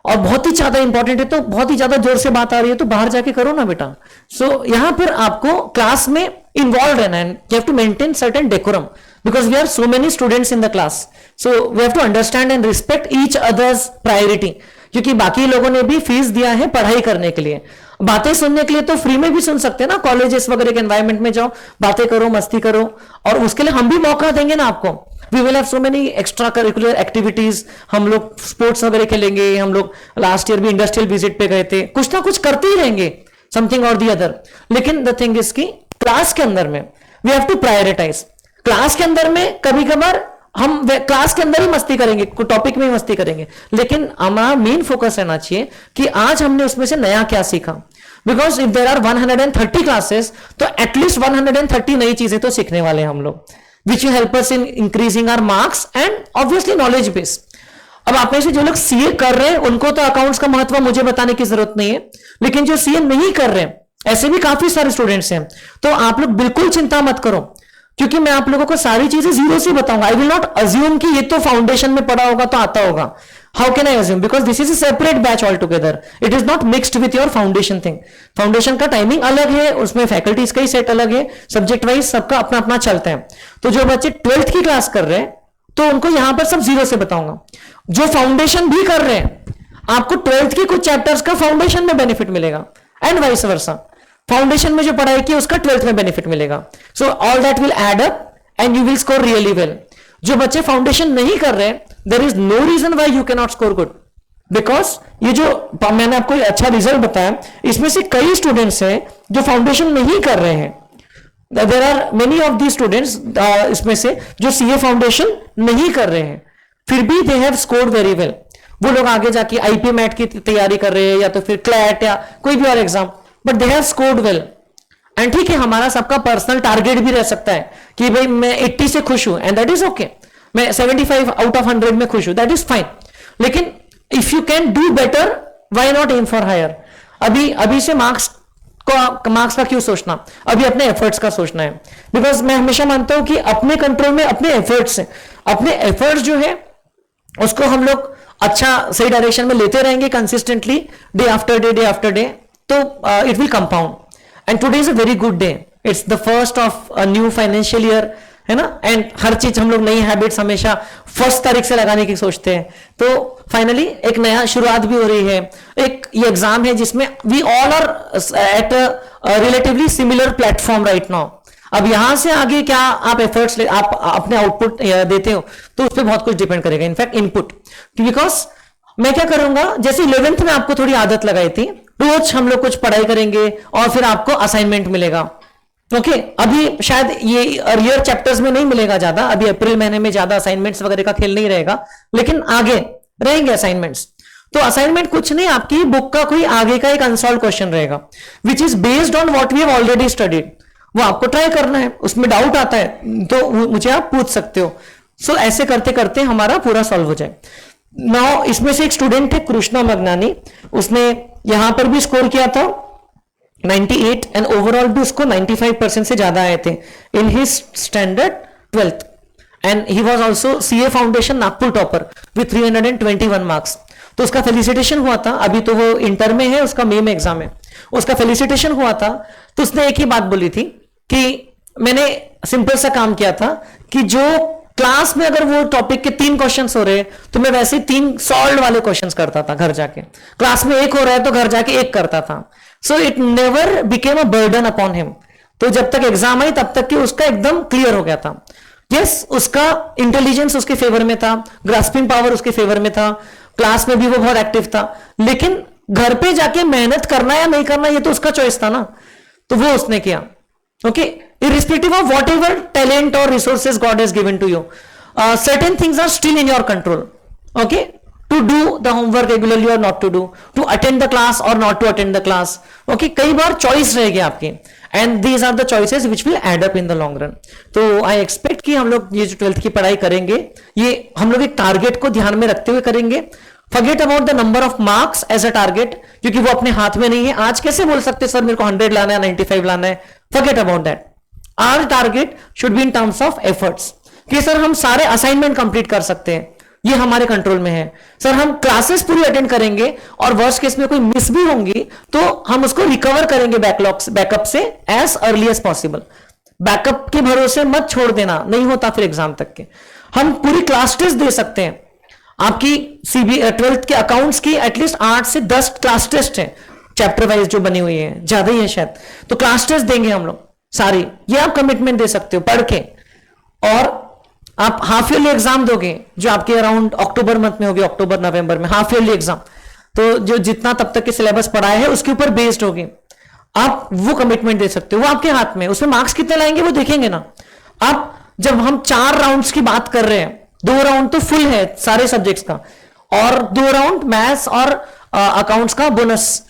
और बहुत ही ज्यादा इंपॉर्टेंट है, तो बहुत ही ज्यादा जोर से बात आ रही है तो बाहर जाके करो ना बेटा। सो यहां पर आपको क्लास में इन्वॉल्व रहना है। You have to maintain certain decorum, because we are so many students in the class. So we have to understand and respect each others priority, क्योंकि बाकी लोगों ने भी फीस दिया है पढ़ाई करने के लिए। बातें सुनने के लिए तो फ्री में भी सुन सकते हैं ना, कॉलेजेस वगैरह के एनवायरमेंट में जाओ, बातें करो, मस्ती करो, और उसके लिए हम भी मौका देंगे ना आपको। We will have so many extra curricular activities, हम लोग स्पोर्ट्स वगैरह खेलेंगे, हम लोग लास्ट ईयर भी इंडस्ट्रियल विजिट पे गए थे, कुछ ना कुछ करते ही रहेंगे, समथिंग और दी अदर। लेकिन द थिंग इज की क्लास के अंदर में we have to prioritize. Class के अंदर में कभी कभार हम क्लास के अंदर ही मस्ती करेंगे, टॉपिक में ही मस्ती करेंगे, लेकिन हमारा मेन फोकस रहना चाहिए कि आज हमने उसमें से नया क्या सीखा। Because if there are 130 classes, तो एटलीस्ट 130 नई चीजें तो सीखने वाले हैं हम लोग, which will help us in increasing our marks and obviously knowledge base. अब आप में से जो लोग सीए कर रहे हैं उनको तो अकाउंट्स का महत्व मुझे बताने की जरूरत नहीं है, लेकिन जो सीए नहीं कर रहे हैं ऐसे भी काफी सारे स्टूडेंट्स हैं। तो आप लोग बिल्कुल चिंता मत करो, क्योंकि मैं आप लोगों को सारी चीजें जीरो से बताऊंगा। आई विल नॉट अज्यूम कि ये तो फाउंडेशन में पढ़ा होगा तो आता होगा। How can I assume, because this is a separate batch all together, it is not mixed with your foundation thing. Foundation का टाइमिंग अलग है, उसमें फैकल्टीज का ही सेट अलग है, सब्जेक्ट वाइज सबका अपना अपना चलता है। तो जो बच्चे 12th की क्लास कर रहे हैं तो उनको यहां पर सब जीरो से बताऊंगा। जो फाउंडेशन भी कर रहे हैं, आपको 12th के कुछ चैप्टर्स का फाउंडेशन में बेनिफिट मिलेगा, एंड वाइस वर्सा। फाउंडेशन में जो पढ़ाई की उसका 12th में बेनिफिट मिलेगा। So all that will add up and you will score really well. जो बच्चे फाउंडेशन नहीं कर रहे, there is no reason why you can not score good, because ये जो मैंने आपको अच्छा रिजल्ट बताया, इसमें से कई स्टूडेंट्स हैं जो फाउंडेशन नहीं कर रहे हैं। There are many of the students इसमें से जो सीए फाउंडेशन नहीं कर रहे हैं, फिर भी they have scored very well. वो लोग आगे जाके आईपी मैट की तैयारी कर रहे हैं या तो फिर क्लैट या कोई भी और exam, but they have scored well. And ठीक है, हमारा सबका पर्सनल टारगेट भी रह सकता है कि भाई मैं 80 से खुश हूं, एंड दैट इज ओके। मैं 75 आउट ऑफ 100 में खुश हूं, दैट इज फाइन। लेकिन if you can do better, why not aim for higher. अभी से मार्क्स का क्यों सोचना, अभी अपने एफर्ट्स का सोचना है। बिकॉज मैं हमेशा मानता हूं कि अपने कंट्रोल में अपने एफर्ट्स हैं। अपने एफर्ट्स जो है उसको हम लोग अच्छा सही डायरेक्शन में लेते रहेंगे कंसिस्टेंटली, डे आफ्टर डे, तो it will compound. And today is a very good day, it's the first of a new financial year, है ना। एंड हर चीज हम लोग नई हैबिट्स हमेशा 1 तारीख से लगाने की सोचते हैं, तो फाइनली एक नया शुरुआत भी हो रही है। एक ये एग्जाम है जिसमें we all are at relatively similar platform right now. अब यहां से आगे क्या आप एफर्ट्स आप अपने आउटपुट देते हो, तो उस पर बहुत कुछ डिपेंड करेगा, इनफैक्ट इनपुट। बिकॉज मैं क्या करूंगा, जैसे 11th में आपको थोड़ी आदत लगाई थी, रोज हम लोग कुछ पढ़ाई करेंगे और फिर आपको असाइनमेंट मिलेगा। ओके अभी शायद ये अर्लियर चैप्टर्स में नहीं मिलेगा ज्यादा, अभी अप्रैल महीने में ज्यादा असाइनमेंट्स वगैरह का खेल नहीं रहेगा, लेकिन आगे रहेंगे असाइनमेंट्स। तो असाइनमेंट कुछ नहीं, आपकी बुक का कोई आगे का एक अनसॉल्व क्वेश्चन रहेगा, which is based on what we have already studied. वो आपको ट्राई करना है, उसमें डाउट आता है तो मुझे आप पूछ सकते हो। सो ऐसे करते करते हमारा पूरा सॉल्व हो जाए। नाउ इसमें से एक स्टूडेंट है कृष्णा मगनानी, उसने यहां पर भी स्कोर किया था 98 एंड ओवरऑल भी उसको 95% से ज्यादा आए थे in his standard 12th, and he was also CA foundation Nagpur topper with 321 marks. तो उसका फेलिसिटेशन हुआ था, अभी तो वो इंटर में है, उसका मई में एग्जाम है, उसका फेलिसिटेशन हुआ था। तो उसने एक ही बात बोली थी कि मैंने सिंपल सा काम किया था कि जो क्लास में अगर वो टॉपिक के 3 क्वेश्चंस हो रहे तो मैं वैसे 3 सॉल्व वाले क्वेश्चंस करता था घर जाके। क्लास में 1 हो रहा है तो घर जाके 1 करता था। So it never became a burden upon him. तो जब तक एग्जाम आई तब तक कि उसका एकदम क्लियर हो गया था। यस, उसका इंटेलिजेंस उसके फेवर में था, ग्रास्पिंग पावर उसके फेवर में था, क्लास में भी वो बहुत एक्टिव था, लेकिन घर पे जाके मेहनत करना या नहीं करना ये तो उसका चॉइस था ना, तो वो उसने किया। Okay, irrespective of whatever talent or resources God has given to you, certain things are still in your control. Okay, to do the homework regularly or not to do, to attend the class or not to attend the class. Okay, कई बार choice रहेगी आपकी, and these are the choices which will add up in the long run. तो I expect कि हम लोग ये जो 12th की पढ़ाई करेंगे, ये हम लोग एक टारगेट को ध्यान में रखते हुए करेंगे। Forget about the number of marks as a target, क्योंकि वो अपने हाथ में नहीं है। आज कैसे बोल सकते सर मेरे को 100 लाना है, 95 लाना है? Forget about that. Our target should be in terms of efforts. कि सर हम सारे असाइनमेंट कंप्लीट कर सकते हैं, ये हमारे कंट्रोल में है। सर हम क्लासेस पूरी अटेंड करेंगे और वर्स्ट केस में कोई मिस भी होंगी तो हम उसको रिकवर करेंगे बैकअप से as early as possible. Backup के भरोसे मत छोड़ देना, नहीं होता फिर एग्जाम तक के। हम पूरी क्लास टेस्ट दे सकते हैं। आपकी 12th के अकाउंट्स की एटलीस्ट 8 से 10 क्लास टेस्ट है, चैप्टर वाइज जो बनी हुई है, ज्यादा ही है शायद, तो क्लास टेस्ट देंगे हम लोग सारी। ये आप कमिटमेंट दे सकते हो पढ़ के। और आप हाफ ईयरली एग्जाम दोगे जो आपके अराउंड अक्टूबर मंथ में होगी, अक्टूबर नवंबर में हाफ ईयरली एग्जाम, तो जो जितना तब तक के सिलेबस पढ़ाए है उसके ऊपर बेस्ड होगी। आप वो कमिटमेंट दे सकते हो, वो आपके हाथ में। उसमें मार्क्स कितने लाएंगे वो देखेंगे ना। आप जब हम 4 राउंड्स की बात कर रहे हैं, 2 राउंड तो फुल है सारे सब्जेक्ट्स का और 2 राउंड मैथ्स और अकाउंट्स का बोनस,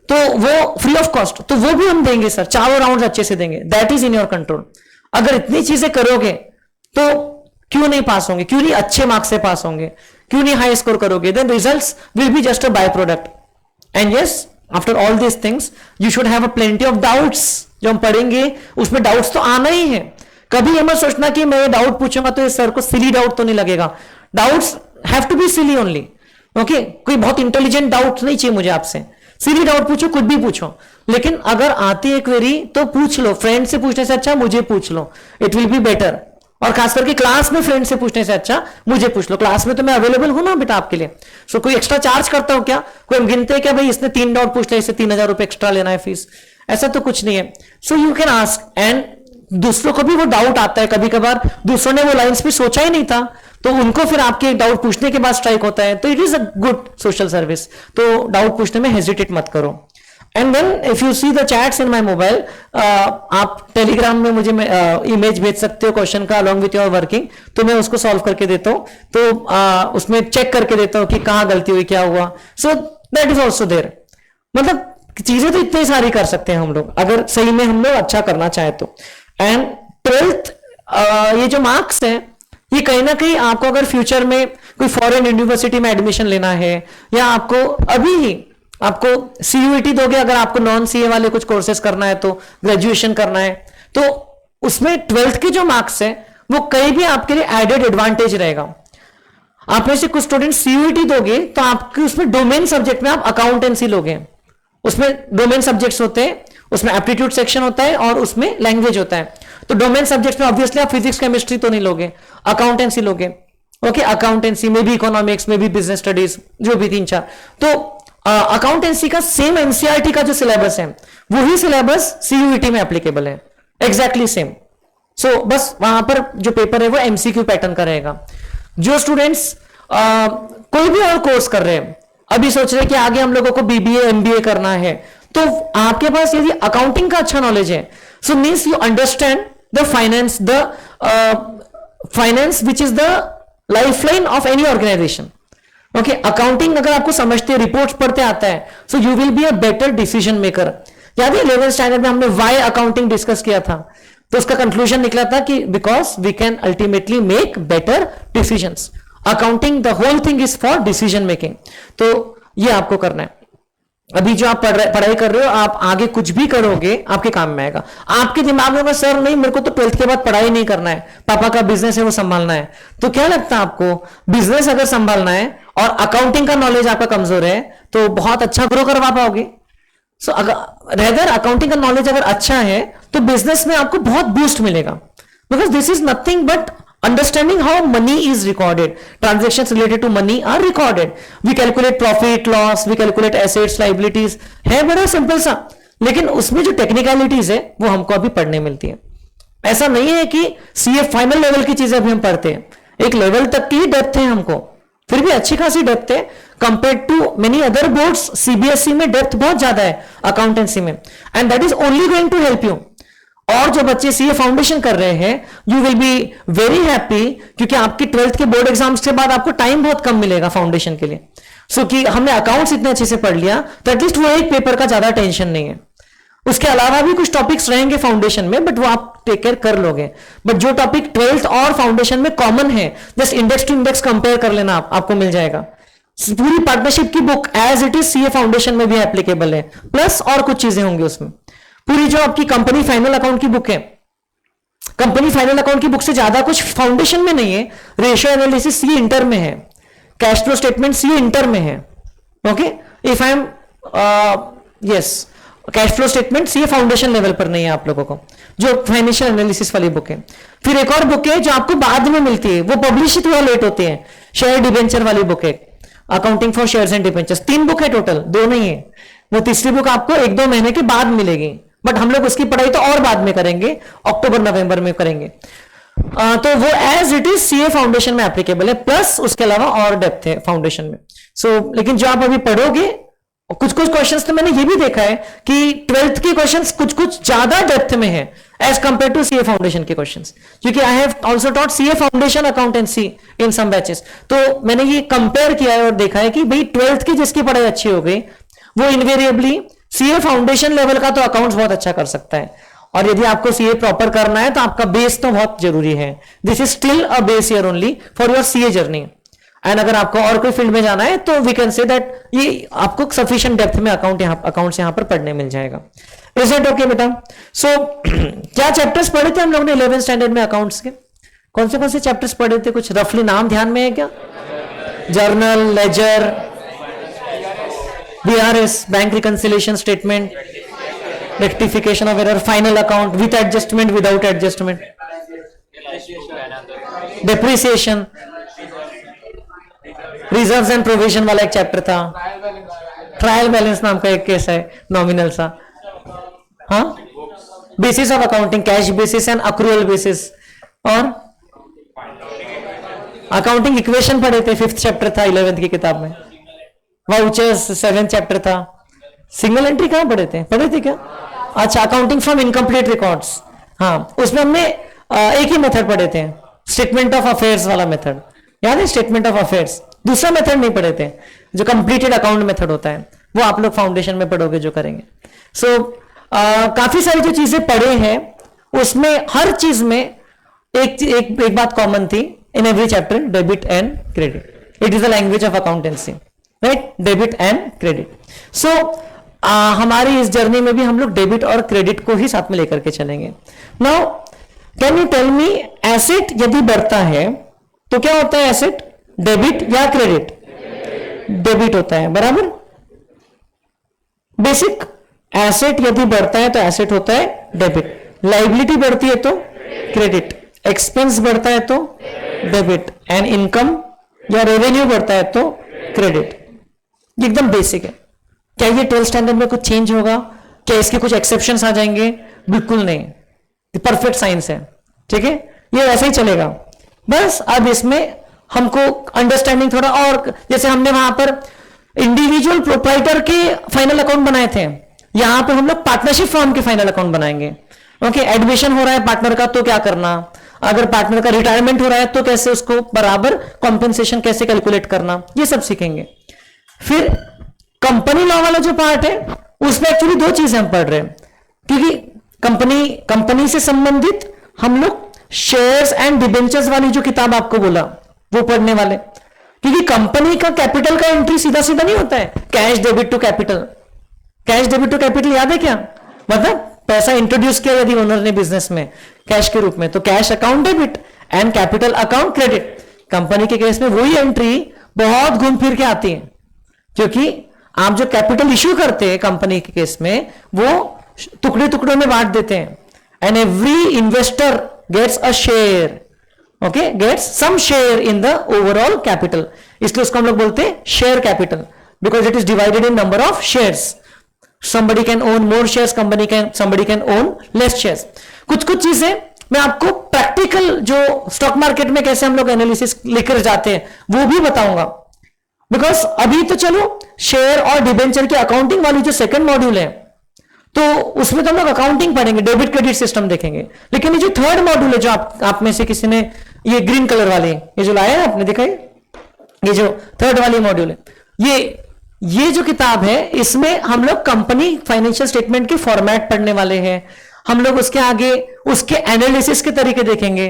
तो वो फ्री ऑफ कॉस्ट, तो वो भी हम देंगे सर। 4 राउंड अच्छे से देंगे, that is in your control. अगर इतनी चीजें करोगे तो क्यों नहीं पास होंगे, क्यों नहीं अच्छे मार्क्स से पास होंगे, क्यों नहीं हाई स्कोर करोगे? Then results will be just a bye product. And yes, after all this things you should have a plenty of doubts. जो हम पढ़ेंगे उसमें डाउट्स तो आना ही है। कभी ये मत सोचना कि मैं ये डाउट पूछूंगा तो ये सर को सिली डाउट तो नहीं लगेगा। Doubts have to be silly only. Okay, कोई बहुत इंटेलिजेंट डाउट नहीं चाहिए मुझे आपसे। सिली डाउट पूछो, कुछ भी पूछो, लेकिन अगर आती है क्वेरी तो पूछ लो। फ्रेंड से पूछने से अच्छा मुझे पूछ लो, इट विल बी बेटर। और खास करके क्लास में फ्रेंड से पूछने से अच्छा मुझे पूछ लो, क्लास में तो मैं अवेलेबल हूं ना बेटा आपके लिए। सो कोई एक्स्ट्रा चार्ज करता हूं क्या? कोई हम गिनते हैं क्या भाई इसने 3 डाउट पूछ लिया, इसे 3,000 रुपए एक्स्ट्रा लेना है फीस? ऐसा तो कुछ नहीं है। So you can ask, and दूसरों को भी वो डाउट आता है कभी कभार, दूसरों ने वो लाइंस भी सोचा ही नहीं था, तो उनको फिर आपके डाउट पूछने के बाद स्ट्राइक होता है। तो it is a good social service. तो डाउट पूछने में हेजिटेट मत करो। And then if you see the chats in my mobile, आप टेलीग्राम में मुझे इमेज भेज सकते हो क्वेश्चन का अलॉन्ग विथ योर वर्किंग, तो मैं उसको सॉल्व करके देता हूं। तो उसमें चेक करके देता हूं कि कहां गलती हुई, क्या हुआ। So that is also there. मतलब चीजें तो इतनी सारी कर सकते हैं हम लोग, अगर सही में हम लोग अच्छा करना चाहे तो। एंड 12th ये जो मार्क्स है, ये कहीं ना कहीं आपको अगर फ्यूचर में कोई फॉरेन यूनिवर्सिटी में एडमिशन लेना है, या आपको अभी ही आपको सीयूईटी दोगे, अगर आपको नॉन सीए वाले कुछ कोर्सेज करना है, तो ग्रेजुएशन करना है, तो उसमें 12th के जो मार्क्स है वो कहीं भी आपके लिए एडेड एडवांटेज रहेगा। आप में से कुछ स्टूडेंट सीयूईटी दोगे तो आपके उसमें डोमेन सब्जेक्ट में आप अकाउंटेंसी लोगे। उसमें डोमेन सब्जेक्ट्स होते हैं, उसमें एप्टीट्यूड सेक्शन होता है और उसमें लैंग्वेज होता है। तो डोमेन सब्जेक्ट्स में ऑब्वियसली आप फिजिक्स केमिस्ट्री तो नहीं लोगे, अकाउंटेंसी लोगे। ओके, अकाउंटेंसी में भी इकोनॉमिक्स में भी बिजनेस स्टडीज, जो भी 3-4। तो अकाउंटेंसी का सेम एनसीईआरटी का जो सिलेबस है वही सिलेबस सीयूईटी में एप्लीकेबल है, एग्जैक्टली सेम। सो बस वहां पर जो पेपर है वो एमसीक्यू पैटर्न का रहेगा। जो स्टूडेंट्स कोई भी और कोर्स कर रहे हैं, अभी सोच रहे हैं कि आगे हम लोगों को बीबीए एमबीए करना है, तो आपके पास यदि अकाउंटिंग का अच्छा नॉलेज है, so means you understand the finance which is the lifeline of any organisation. Okay, accounting अगर आपको समझते, रिपोर्ट्स पढ़ते आता है, so you will be a better decision maker. याद है 11th स्टैंडर्ड में हमने वाई अकाउंटिंग डिस्कस किया था, तो उसका कंक्लूजन निकला था कि because we can ultimately make better decisions. Accounting the whole thing is for decision making. तो ये आपको करना है। अभी जो आप पढ़ाई कर रहे हो, आप आगे कुछ भी करोगे आपके काम में आएगा। आपके दिमाग में होगा सर नहीं, मेरे को तो 12th के बाद पढ़ाई नहीं करना है, पापा का बिजनेस है वो संभालना है। तो क्या लगता है आपको, बिजनेस अगर संभालना है और अकाउंटिंग का नॉलेज आपका कमजोर है, तो बहुत अच्छा ग्रो करवा पाओगे। सो अगर रेदर अकाउंटिंग का नॉलेज अगर अच्छा है, तो बिजनेस में आपको बहुत बूस्ट मिलेगा। Because this is nothing but understanding how money is recorded. Transactions related to money are recorded. We calculate profit loss, we calculate assets liabilities, है बड़ा सिंपल सा, लेकिन उसमें जो टेक्निकलिटीज है वो हमको अभी पढ़ने मिलती है। ऐसा नहीं है कि सीए फाइनल लेवल की चीजें अभी हम पढ़ते हैं, एक लेवल तक की डेप्थ है हमको, फिर भी अच्छी खासी डेप्थ है compare to many other boards. CBSE में डेप्थ बहुत ज्यादा है अकाउंटेंसी में, and that is only going to help you. और जो बच्चे सीए फाउंडेशन कर रहे हैं, you will be very happy, क्योंकि आपकी 12th के बोर्ड एग्जाम्स के बाद आपको टाइम बहुत कम मिलेगा फाउंडेशन के लिए। सो कि हमने अकाउंट्स इतने अच्छे से पढ़ लिया, तो एटलीस्ट वो एक पेपर का ज्यादा टेंशन नहीं है। उसके अलावा भी कुछ टॉपिक्स रहेंगे फाउंडेशन में, बट वो आप टेक केयर कर लोगे। बट जो टॉपिक 12th और फाउंडेशन में कॉमन है, just index to index compare कर लेना, आपको मिल जाएगा। पूरी पार्टनरशिप की book as it is CA foundation में भी एप्लीकेबल है, प्लस और कुछ चीजें होंगी उसमें। पूरी जो आपकी कंपनी फाइनल अकाउंट की बुक है, कंपनी फाइनल अकाउंट की बुक से ज्यादा कुछ फाउंडेशन में नहीं है। रेशियो एनालिसिस सी इंटर में है, cash flow statement C inter में है। Okay, if I am yes, cash flow statement C foundation level पर नहीं है आप लोगों को, जो फाइनेंशियल एनालिसिस वाली बुक है। फिर एक और बुक है जो आपको बाद में मिलती है, वो पब्लिश थोड़ा लेट होती है, शेयर डिबेंचर वाली बुक है, accounting for shares and debentures. 3 book है टोटल, 2 नहीं है। वो तीसरी बुक आपको 1-2 महीने के बाद मिलेगी, बट हम लोग उसकी पढ़ाई तो और बाद में करेंगे, अक्टूबर नवंबर में करेंगे। तो वो as it is CA foundation में एप्लीकेबल है, प्लस उसके अलावा और डेप्थ है फाउंडेशन में। लेकिन जो आप अभी पढ़ोगे, कुछ कुछ क्वेश्चंस तो मैंने ये भी देखा है कि 12th के क्वेश्चंस कुछ कुछ ज्यादा डेप्थ में है as compare to CA foundation के क्वेश्चंस, क्योंकि I have also taught CA foundation accountancy in some batches. तो मैंने ये कंपेयर किया है और देखा है कि भाई 12th की जिसकी पढ़ाई अच्छी हो गई, वो इनवेरिएबली सीए फाउंडेशन लेवल का तो अकाउंट्स बहुत अच्छा कर सकता है। और यदि आपको सीए प्रॉपर करना है तो आपका बेस तो बहुत जरूरी है। This is still a base year only for your CA journey. And अगर आपको और कोई फील्ड में जाना है तो वी कैन से दैट ये आपको सफिशिएंट डेप्थ में अकाउंट्स यहां पर पढ़ने मिल जाएगा। इज इट ओके बेटा? सो क्या चैप्टर्स पढ़े थे हम लोग ने 11th स्टैंडर्ड में अकाउंट्स के? कौन से चैप्टर्स पढ़े थे? कुछ रफली नाम ध्यान में है क्या? Journal, ledger, BRS, bank reconciliation statement, rectification of error, final account, with adjustment, without adjustment. Depreciation, reserves and provision वाला एक चैप्टर था, ट्रायल बैलेंस नाम का एक केस है नॉमिनल सा, हाँ, basis of accounting, cash basis and accrual basis, और अकाउंटिंग इक्वेशन पढ़े थे, 5th चैप्टर था 11th की किताब में, वाउचर्स 7th चैप्टर था, सिंगल एंट्री कहां पढ़े थे क्या? अच्छा, अकाउंटिंग फ्रॉम इनकम्प्लीट रिकॉर्ड्स, हाँ, उसमें हमने एक ही मेथड पढ़े थे, स्टेटमेंट ऑफ अफेयर्स वाला मेथड, याद है? स्टेटमेंट ऑफ अफेयर्स, दूसरा मेथड नहीं पढ़े थे जो कंप्लीटेड अकाउंट मेथड होता है, वो आप लोग फाउंडेशन में पढ़ोगे जो करेंगे। सो काफी सारी जो चीजें पढ़े हैं उसमें हर चीज में एक बात कॉमन थी, in every chapter, debit and credit, it is the language of accountancy, right? Debit and credit. So हमारी इस जर्नी में भी हम लोग डेबिट और क्रेडिट को ही साथ में लेकर के चलेंगे। Now can you tell me, asset यदि बढ़ता है तो क्या होता है? एसेट डेबिट या क्रेडिट? डेबिट होता है, बराबर। बेसिक, एसेट यदि बढ़ता है तो एसेट होता है डेबिट, लाइबिलिटी बढ़ती है तो क्रेडिट, एक्सपेंस बढ़ता है तो डेबिट, एंड इनकम या रेवेन्यू बढ़ता है तो क्रेडिट। एकदम बेसिक है। क्या ये 12th स्टैंडर्ड में कुछ चेंज होगा? क्या इसके कुछ एक्सेप्शंस आ जाएंगे? बिल्कुल नहीं, परफेक्ट साइंस है, ठीक है, ये वैसे ही चलेगा। बस अब इसमें हमको अंडरस्टैंडिंग थोड़ा और, जैसे हमने वहां पर इंडिविजुअल प्रोप्राइटर के फाइनल अकाउंट बनाए थे, यहां पर हम लोग पार्टनरशिप फॉर्म के फाइनल अकाउंट बनाएंगे। ओके, एडमिशन हो रहा है पार्टनर का तो क्या करना, अगर पार्टनर का रिटायरमेंट हो रहा है तो कैसे उसको बराबर कॉम्पेंसेशन कैसे कैलकुलेट करना, ये सब सीखेंगे। फिर कंपनी लॉ वाला जो पार्ट है उसमें एक्चुअली दो चीजें हम पढ़ रहे हैं, क्योंकि कंपनी से संबंधित हम लोग शेयर्स एंड डिबेंचर्स वाली जो किताब आपको बोला वो पढ़ने वाले, क्योंकि कंपनी का कैपिटल का एंट्री सीधा सीधा नहीं होता है, cash debit to capital. Cash debit to capital याद है क्या? मतलब पैसा इंट्रोड्यूस किया यदि ओनर ने बिजनेस में कैश के रूप में, तो cash account debit and capital account credit. Company के केस में वही एंट्री बहुत घूम फिर के आती है, क्योंकि आप जो कैपिटल इश्यू करते हैं कंपनी के केस में वो टुकड़े टुकड़ों में बांट देते हैं, and every investor gets a share, okay, gets some share in the overall capital, इसलिए उसको हम लोग बोलते हैं share capital, because it is divided in number of shares. somebody can own more shares, somebody can own less shares। कुछ चीजें मैं आपको प्रैक्टिकल जो स्टॉक मार्केट में कैसे हम लोग एनालिसिस लेकर जाते हैं वो भी बताऊंगा, बिकॉज अभी तो चलो शेयर और डिबेंचर की अकाउंटिंग वाली जो सेकंड मॉड्यूल है तो उसमें तो हम लोग अकाउंटिंग पढ़ेंगे, डेबिट क्रेडिट सिस्टम देखेंगे, लेकिन ये जो थर्ड मॉड्यूल है जो आप में से किसी ने ये ग्रीन कलर वाले ये जो लाया है आपने देखा है, ये जो थर्ड वाली मॉड्यूल है, ये जो किताब है इसमें हम लोग कंपनी फाइनेंशियल स्टेटमेंट के फॉर्मेट पढ़ने वाले हैं। हम लोग उसके आगे उसके एनालिसिस के तरीके देखेंगे,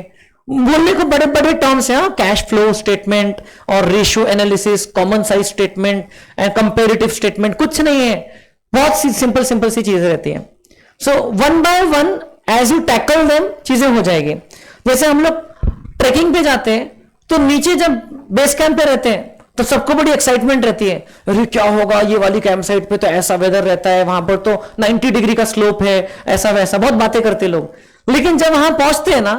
बोलने को बड़े बड़े टर्म्स हैं, कैश फ्लो स्टेटमेंट और ratio analysis, common size statement and comparative statement, कुछ नहीं है, बहुत सी सिंपल सी चीजें रहती हैं। So one by one as you tackle them चीजें हो जाएगी। जैसे हम लोग ट्रेकिंग पे जाते हैं तो नीचे जब बेस कैंप पे रहते हैं तो सबको बड़ी एक्साइटमेंट रहती है, अरे क्या होगा, ये वाली कैंप साइट पे तो ऐसा वेदर रहता है, वहां पर तो 90 डिग्री का स्लोप है, ऐसा वैसा, बहुत बातें करते लोग। लेकिन जब वहां पहुंचते हैं ना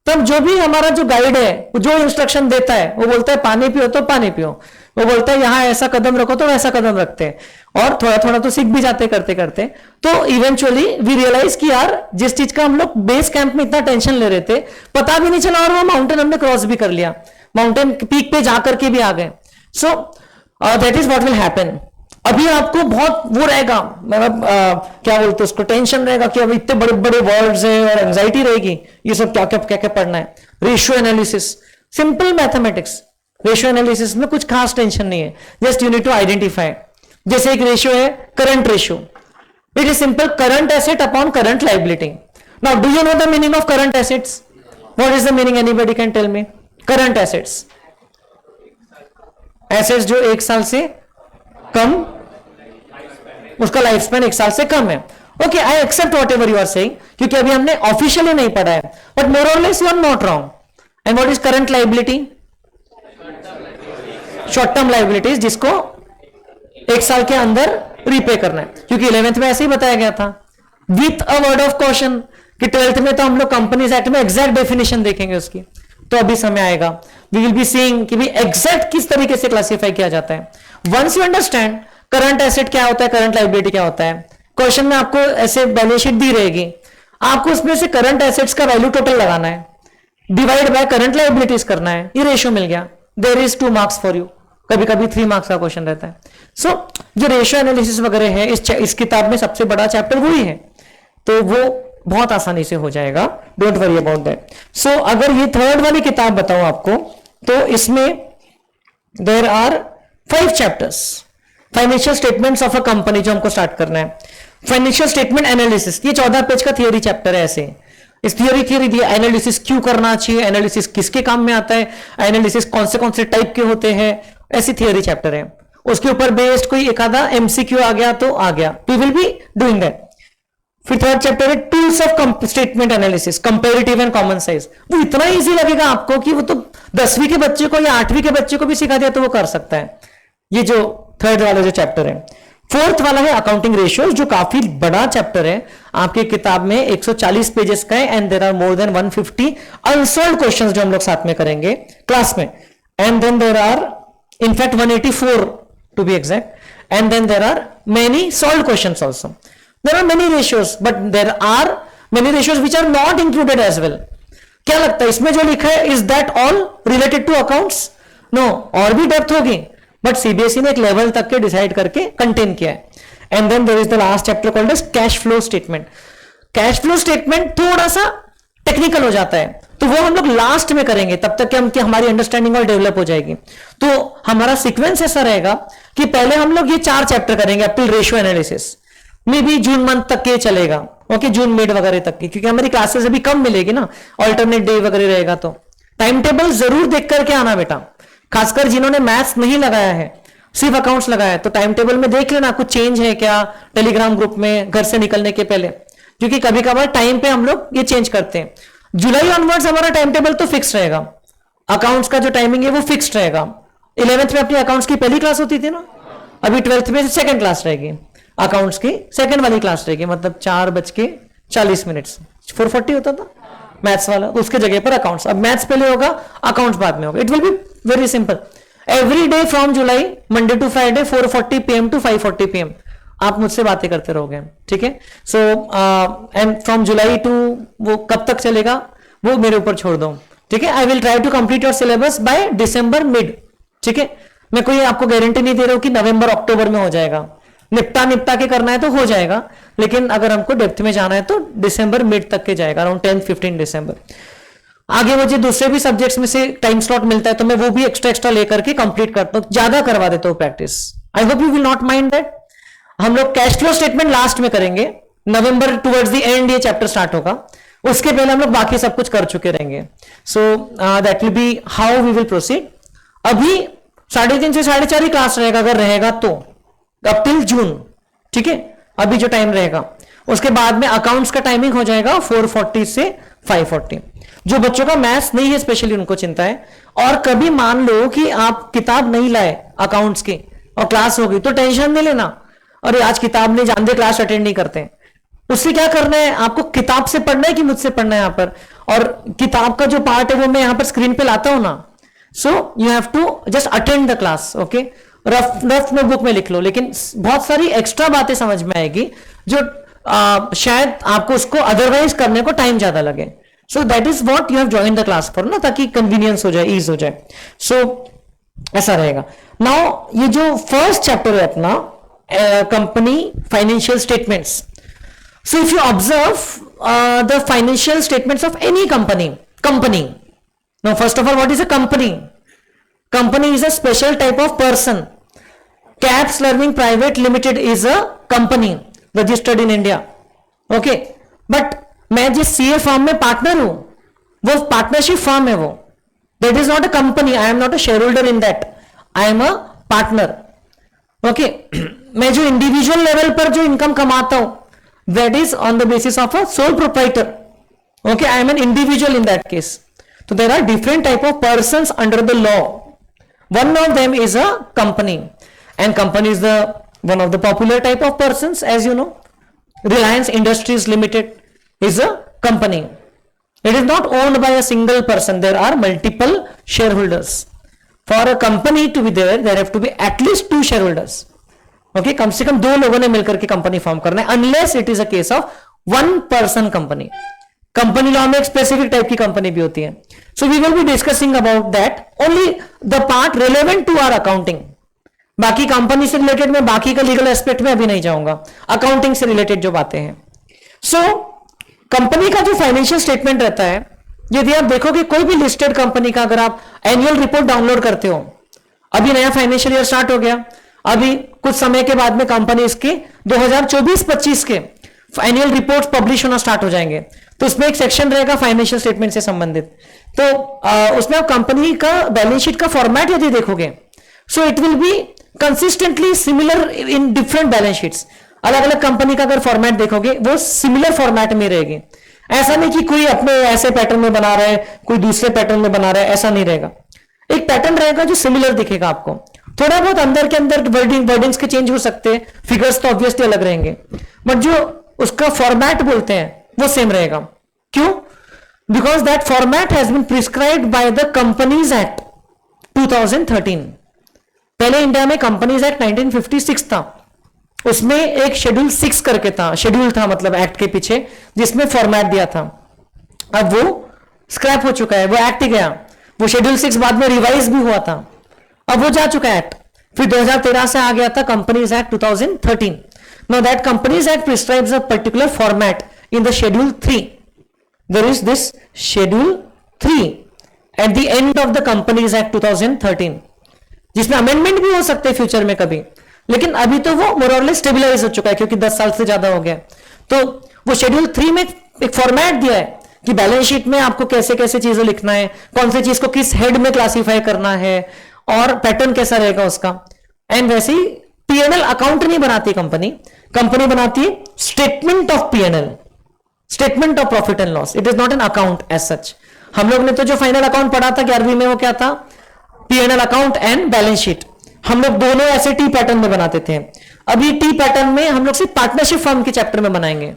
तब जो भी हमारा जो गाइड है जो इंस्ट्रक्शन देता है वो बोलता है पानी पियो तो पानी पियो, वो बोलता है यहां ऐसा कदम रखो तो वैसा कदम रखते हैं, और थोड़ा थोड़ा तो सीख भी जाते करते करते। तो इवेंचुअली वी रियलाइज कि यार जिस चीज का हम लोग बेस कैंप में इतना टेंशन ले रहे थे पता भी नहीं चला, और वो माउंटेन हमने क्रॉस भी कर लिया, माउंटेन पीक पे जाकर के भी आ गए। सो that is what will happen. अभी आपको बहुत वो रहेगा, मतलब क्या बोलते हैं उसको, टेंशन रहेगा कि अभी इतने बड़े बड़े वर्ड्स हैं और एंजाइटी रहेगी, ये सब क्या क्या पढ़ना है। Ratio analysis, simple mathematics, ratio analysis में कुछ खास टेंशन नहीं है, just you need to identify. जैसे एक रेशियो है current ratio, it is simple current asset upon current liability. Now do you know the meaning of current assets? What is the meaning, anybody can tell me? Current assets, assets जो एक साल से कम, उसका life span एक साल से कम है। Okay, I accept whatever you are saying, क्योंकि अभी हमने ऑफिशियली नहीं पढ़ा है, बट मोर और less you are not wrong. And what is current liability? Short term liabilities जिसको एक साल के अंदर रीपे करना है, क्योंकि 11th में ऐसे ही बताया गया था with a word of caution कि 12th में तो हम लोग कंपनीज एक्ट में एग्जैक्ट डेफिनेशन देखेंगे उसकी, तो अभी समय आएगा, वी विल बी सीइंग कि भी एग्जैक्ट किस तरीके से क्लासिफाई किया जाता है. Once you understand current asset क्या होता है, करंट लायबिलिटी क्या होता है, क्वेश्चन में आपको ऐसे बैलेंस शीट दी रहेगी, आपको उसमें से करंट एसेट्स का वैल्यू टोटल लगाना है, डिवाइड बाय करंट लायबिलिटीज करना है, ये रेशियो मिल गया, there is 2 marks for you. कभी कभी 3 मार्क्स का क्वेश्चन रहता है. सो जो रेशियो एनालिसिस वगैरह है इस किताब में सबसे बड़ा चैप्टर वही है, तो वो बहुत आसानी से हो जाएगा, don't worry about that. So अगर ये थर्ड वाली किताब बताऊं आपको, तो इसमें there are 5 chapters. Financial statements of a company जो हमको स्टार्ट करना है, फाइनेंशियल स्टेटमेंट एनालिसिस, ये 14 पेज का थियोरी चैप्टर है. ऐसे इस थियोरी दिया, एनालिसिस क्यों करना चाहिए, एनालिसिस किसके काम में आता है, एनालिसिस कौन से टाइप के होते हैं, ऐसी थियोरी चैप्टर है. उसके ऊपर बेस्ड कोई एक आधा एमसीक्यू आ गया तो आ गया, we will be doing that. फिर थर्ड चैप्टर है tools of statement analysis, comparative and common size. वो इतना इजी लगेगा आपको कि वो तो 10वीं के बच्चे को या 8वीं के बच्चे को भी सिखा दिया तो वो कर सकता है. ये जो थर्ड वाला जो चैप्टर है. फोर्थ वाला है अकाउंटिंग रेशियोज, जो काफी बड़ा चैप्टर है, आपकी किताब में 140 पेजेस का है, and there are more than 150 unsolved questions जो हम लोग साथ में करेंगे क्लास में. And then there are in fact 184 to be exact, and then there are many solved questions also. There are many ratios, but there are many ratios which are not included as well. क्या लगता है इसमें जो लिखा है, is that all related to accounts? No, और भी depth होगी, बट सीबीएसई ने एक लेवल तक के डिसाइड करके कंटेन किया है. And then there is the last chapter called as cash flow statement. Cash flow statement थोड़ा सा टेक्निकल हो जाता है, तो वो हम लोग लास्ट में करेंगे, तब तक कि हमारी अंडरस्टैंडिंग और डेवलप हो जाएगी. तो हमारा सीक्वेंस ऐसा रहेगा कि पहले हम लोग ये 4 चैप्टर करेंगे up till ratio analysis, may be June month तक के चलेगा, ओके, जून मिड वगैरह तक की, क्योंकि हमारी क्लासेस अभी कम मिलेगी ना, ऑल्टरनेट डे वगैरह रहेगा. तो टाइम टेबल जरूर देख करके आना बेटा, खासकर जिन्होंने मैथ्स नहीं लगाया है, सिर्फ अकाउंट्स लगाया है, तो टाइम टेबल में देख लेना कुछ चेंज है क्या टेलीग्राम ग्रुप में घर से निकलने के पहले, क्योंकि कभी कभार टाइम पे हम लोग ये चेंज करते हैं. जुलाई ऑनवर्ड्स हमारा टाइम टेबल तो फिक्स रहेगा, अकाउंट्स का जो टाइमिंग है वो फिक्स्ड रहेगा. 11th में अपनी अकाउंट्स की पहली क्लास होती थी ना, अभी 12th में सेकंड क्लास रहेगी, अकाउंट्स की सेकंड वाली क्लास रहेगी, मतलब 4:40 4:40 होता था मैथ्स वाला, उसके जगह पर अकाउंट्स. अब मैथ्स पहले होगा, अकाउंट्स बाद में होगा. It will be very simple. Every day from July, Monday to Friday, 4:40 PM to 5:40 PM आप मुझसे बातें करते रहोगे, ठीक है. So and from July to, वो कब तक चलेगा वो मेरे ऊपर छोड़ दो, ठीक है. I will try to complete your syllabus by December mid, ठीक है. मैं कोई आपको गारंटी नहीं दे रहा हूं कि नवंबर अक्टूबर में हो जाएगा, निपटा के करना है तो हो जाएगा, लेकिन अगर हमको डेप्थ में जाना है तो दिसंबर मिड तक के जाएगा, अराउंड 10-15 दिसंबर. आगे मुझे दूसरे भी सब्जेक्ट्स में से टाइम स्लॉट मिलता है तो मैं वो भी एक्स्ट्रा लेकर के कंप्लीट करता हूं, ज्यादा करवा देता हूं practice. I hope you will not mind that. हम लोग कैश फ्लो स्टेटमेंट लास्ट में करेंगे, नवंबर टुवर्ड्स द एंड ये चैप्टर स्टार्ट होगा, उसके पहले हम लोग बाकी सब कुछ कर चुके रहेंगे. So that will be how we will proceed. अभी 3:30 से 4:30 ही क्लास रहेगा, अगर रहेगा तो अप टिल जून, ठीक है. अभी जो टाइम रहेगा, उसके बाद में अकाउंट्स का टाइमिंग हो जाएगा 4:40 से 5:40. जो बच्चों का मैथ्स नहीं है स्पेशली उनको चिंता है, और कभी मान लो कि आप किताब नहीं लाए अकाउंट्स की और क्लास होगी तो टेंशन नहीं लेना, अरे आज किताब नहीं जानते, क्लास अटेंड नहीं करते. उससे क्या करना है, आपको किताब से पढ़ना है कि मुझसे पढ़ना है यहाँ पर, और किताब का जो पार्ट है वो मैं यहाँ पर स्क्रीन पे लाता हूं ना. So you have to just attend the class, okay. Rough notebook में लिख लो, लेकिन बहुत सारी एक्स्ट्रा बातें समझ में आएगी जो शायद आपको उसको अदरवाइज करने को टाइम ज्यादा लगे. सो that is what you have join the class for ना, ताकि कन्वीनियंस हो जाए, ईज हो जाए. सो ऐसा रहेगा. नाउ ये जो फर्स्ट चैप्टर है अपना company financial statements. So if you observe the financial statements of any company. Now first of all, what is a company? Company is a special type of person. Caps Learning Private Limited is a company registered in India. Okay, but मैं जिस CA firm में partner हूं वो partnership firm है वो. That is not a company. I am not a shareholder in that. I am a partner. Okay, मैं जो individual level पर जो इनकम कमाता हूं that is on the basis of a sole proprietor. Okay, I am an individual in that case. So there are different type of persons under the law. One of them is a company, and company is the one of the popular type of persons, as you know. Reliance Industries Limited is a company. It is not owned by a single person. There are multiple shareholders. For a company to be there, there have to be at least 2 shareholders. Okay, कम से कम 2 लोगों ने मिलकर के company form करना है, unless it is a case of 1 person company. Company law में एक specific type की कंपनी भी होती है. So we will be discussing about that only the part relevant to our accounting. बाकी कंपनी से रिलेटेड में, बाकी का लीगल एस्पेक्ट में अभी नहीं जाऊंगा, अकाउंटिंग से रिलेटेड जो बातें हैं. सो कंपनी का जो फाइनेंशियल स्टेटमेंट रहता है, यदि आप देखोगे कोई भी लिस्टेड कंपनी का, अगर आप एनुअल रिपोर्ट डाउनलोड करते हो, अभी नया फाइनेंशियल ईयर स्टार्ट हो गया, अभी कुछ समय के बाद में कंपनी इसके 2024-25 के एनुअल रिपोर्ट पब्लिश होना स्टार्ट हो जाएंगे. तो उसमें एक सेक्शन रहेगा फाइनेंशियल स्टेटमेंट से संबंधित. तो उसमें आप कंपनी का बैलेंस शीट का फॉर्मेट यदि देखोगे, so it will B consistently similar in different balance sheets. अलग अलग कंपनी का अगर फॉर्मेट देखोगे वो सिमिलर फॉर्मेट में रहेगी. ऐसा नहीं कि कोई अपने ऐसे पैटर्न में बना रहा है, कोई दूसरे पैटर्न में बना रहा है, ऐसा नहीं रहेगा. एक पैटर्न रहेगा जो सिमिलर दिखेगा आपको. थोड़ा बहुत अंदर के अंदर वर्डिंग्स के चेंज हो सकते हैं, फिगर्स तो ऑब्वियसली अलग रहेंगे, बट जो उसका फॉर्मेट बोलते हैं वो सेम रहेगा. क्यों? Because that format has been prescribed by the companies act 2013. पहले इंडिया में कंपनीज एक्ट 1956 था, उसमें एक शेड्यूल 6 करके था, शेड्यूल था मतलब एक्ट के पीछे, जिसमें फॉर्मेट दिया था. अब वो स्क्रैप हो चुका है, वो एक्ट ही गया. वो शेड्यूल 6 बाद में रिवाइज भी हुआ था, अब वो जा चुका है एक्ट. फिर 2013 से आ गया था companies act 2013. Now that companies act prescribes a particular format in the schedule 3. There is this schedule 3 at the end of the companies act 2013, जिसमें अमेंडमेंट भी हो सकते हैं फ्यूचर में कभी, लेकिन अभी तो वो मोर और लेस स्टेबलाइज हो चुका है क्योंकि 10 साल से ज्यादा हो गया. तो वो शेड्यूल 3 में एक फॉर्मेट दिया है कि बैलेंस शीट में आपको कैसे कैसे चीजें लिखना है, कौन सी चीज को किस हेड में क्लासिफाई करना है, और पैटर्न कैसा रहेगा उसका. एंड वैसे ही पीएनएल अकाउंट नहीं बनाती कंपनी, कंपनी बनाती है statement of PNL, statement of profit and loss. It is not an account as such. हम लोग ने तो जो फाइनल अकाउंट पढ़ा था 11वीं में, वो क्या था? PNL account and balance sheet. हम लोग दोनों ऐसे टी पैटर्न में बनाते थे. अभी टी पैटर्न में हम लोग सिर्फ पार्टनरशिप फर्म के चैप्टर में बनाएंगे.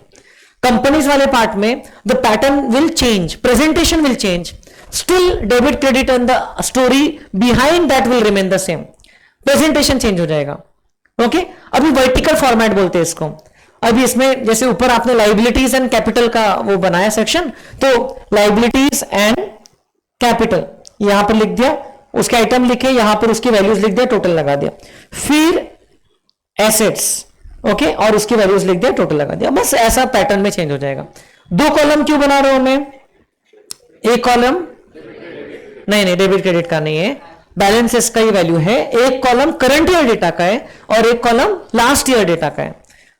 कंपनीज वाले पार्ट में the pattern will change, presentation will change, still debit credit and the story behind that will remain the same. Presentation change हो जाएगा. ओके, अभी वर्टिकल फॉर्मेट बोलते हैं इसको. अभी इसमें जैसे ऊपर आपने लाइबिलिटीज एंड कैपिटल का वो बनाया सेक्शन, तो लाइबिलिटीज एंड कैपिटल यहां पर लिख दिया, उसके आइटम लिखे, यहां पर उसकी वैल्यूज लिख दिया, टोटल लगा दिया. फिर एसेट्स, ओके, और उसकी वैल्यूज लिख दिया, टोटल लगा दिया. बस ऐसा पैटर्न में चेंज हो जाएगा. 2 कॉलम क्यों बना रहे हो मैं? एक कॉलम नहीं, डेबिट क्रेडिट का नहीं है, बैलेंसेस का ही वैल्यू है. एक कॉलम करंट ईयर डेटा का है और एक कॉलम लास्ट ईयर डेटा का है.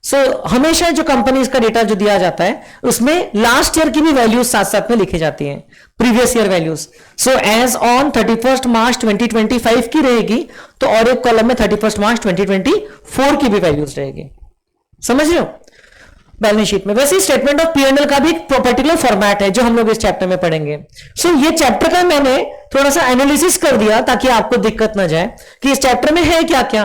सो हमेशा जो कंपनीज का डेटा जो दिया जाता है उसमें लास्ट ईयर की भी वैल्यूज साथ साथ में लिखी जाती हैं, previous year values. So as on 31 March 2025 की रहेगी, तो और एक कॉलम में 31 मार्च 2024 की भी वैल्यूज रहेगी. समझ रहे हो? बैलेंस शीट में वैसे स्टेटमेंट ऑफ पीएनएल का भी एक पर्टिकुलर फॉर्मेट है जो हम लोग इस चैप्टर में पढ़ेंगे. सो ये चैप्टर का मैंने थोड़ा सा एनालिसिस कर दिया ताकि आपको दिक्कत ना जाए कि इस चैप्टर में है क्या क्या,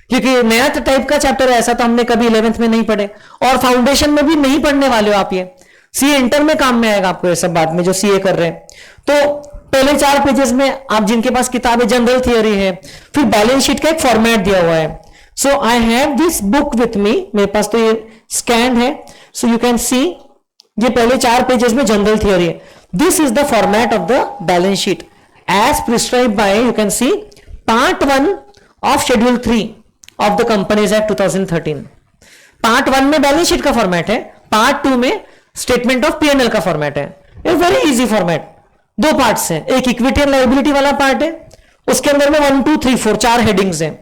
क्योंकि नया टाइप का चैप्टर है, ऐसा तो हमने कभी 11th में नहीं पढ़े और फाउंडेशन में भी नहीं पढ़ने वाले हो आप. ये सीए इंटर में काम में आएगा आपको ये सब बाद में जो सीए कर रहे हैं. तो पहले 4 पेजेस में आप जिनके पास किताबें जनरल थियोरी है, फिर बैलेंस शीट का एक फॉर्मेट दिया हुआ है. So I have this book with me, मेरे पास तो ये स्कैन है. सो यू कैन सी, ये पहले 4 पेजेस में जनरल थियोरी है. This is the format of the balance sheet as prescribe by, you can see, part 1 of schedule 3 of the companies act 2013. Part 1 में बैलेंस शीट का format है, part 2 में statement of PNL का format है. ये very easy format. 2 parts है, एक equity and liability वाला पार्ट है, उसके अंदर में 1 2 3 4 4 हेडिंग्स हैं.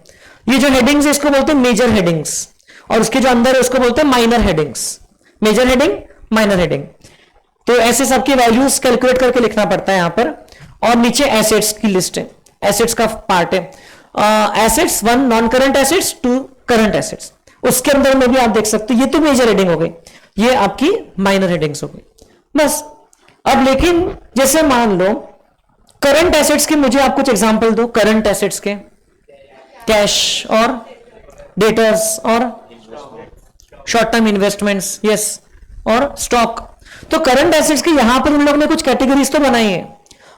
ये जो हेडिंग्स है इसको बोलते हैं मेजर हेडिंग्स, और उसके जो अंदर है उसको बोलते हैं minor headings. Major heading, minor heading. तो ऐसे सबकी वैल्यूज कैलकुलेट करके लिखना पड़ता है यहां पर. और नीचे एसेट्स की लिस्ट है, एसेट्स का पार्ट है. Assets 1 non current assets, 2 current assets. उसके अंदर में भी आप देख सकते हो, ये तो मेजर हेडिंग हो गई, ये आपकी माइनर हेडिंग्स हो गई. बस. अब लेकिन जैसे मान लो करंट एसेट्स के, मुझे आप कुछ एग्जांपल दो करंट एसेट्स के. कैश और डेटर्स और शॉर्ट टर्म इन्वेस्टमेंट्स, यस, और स्टॉक. तो करंट एसेट्स की यहां पर उन लोगों ने कुछ कैटेगरीज तो बनाई है,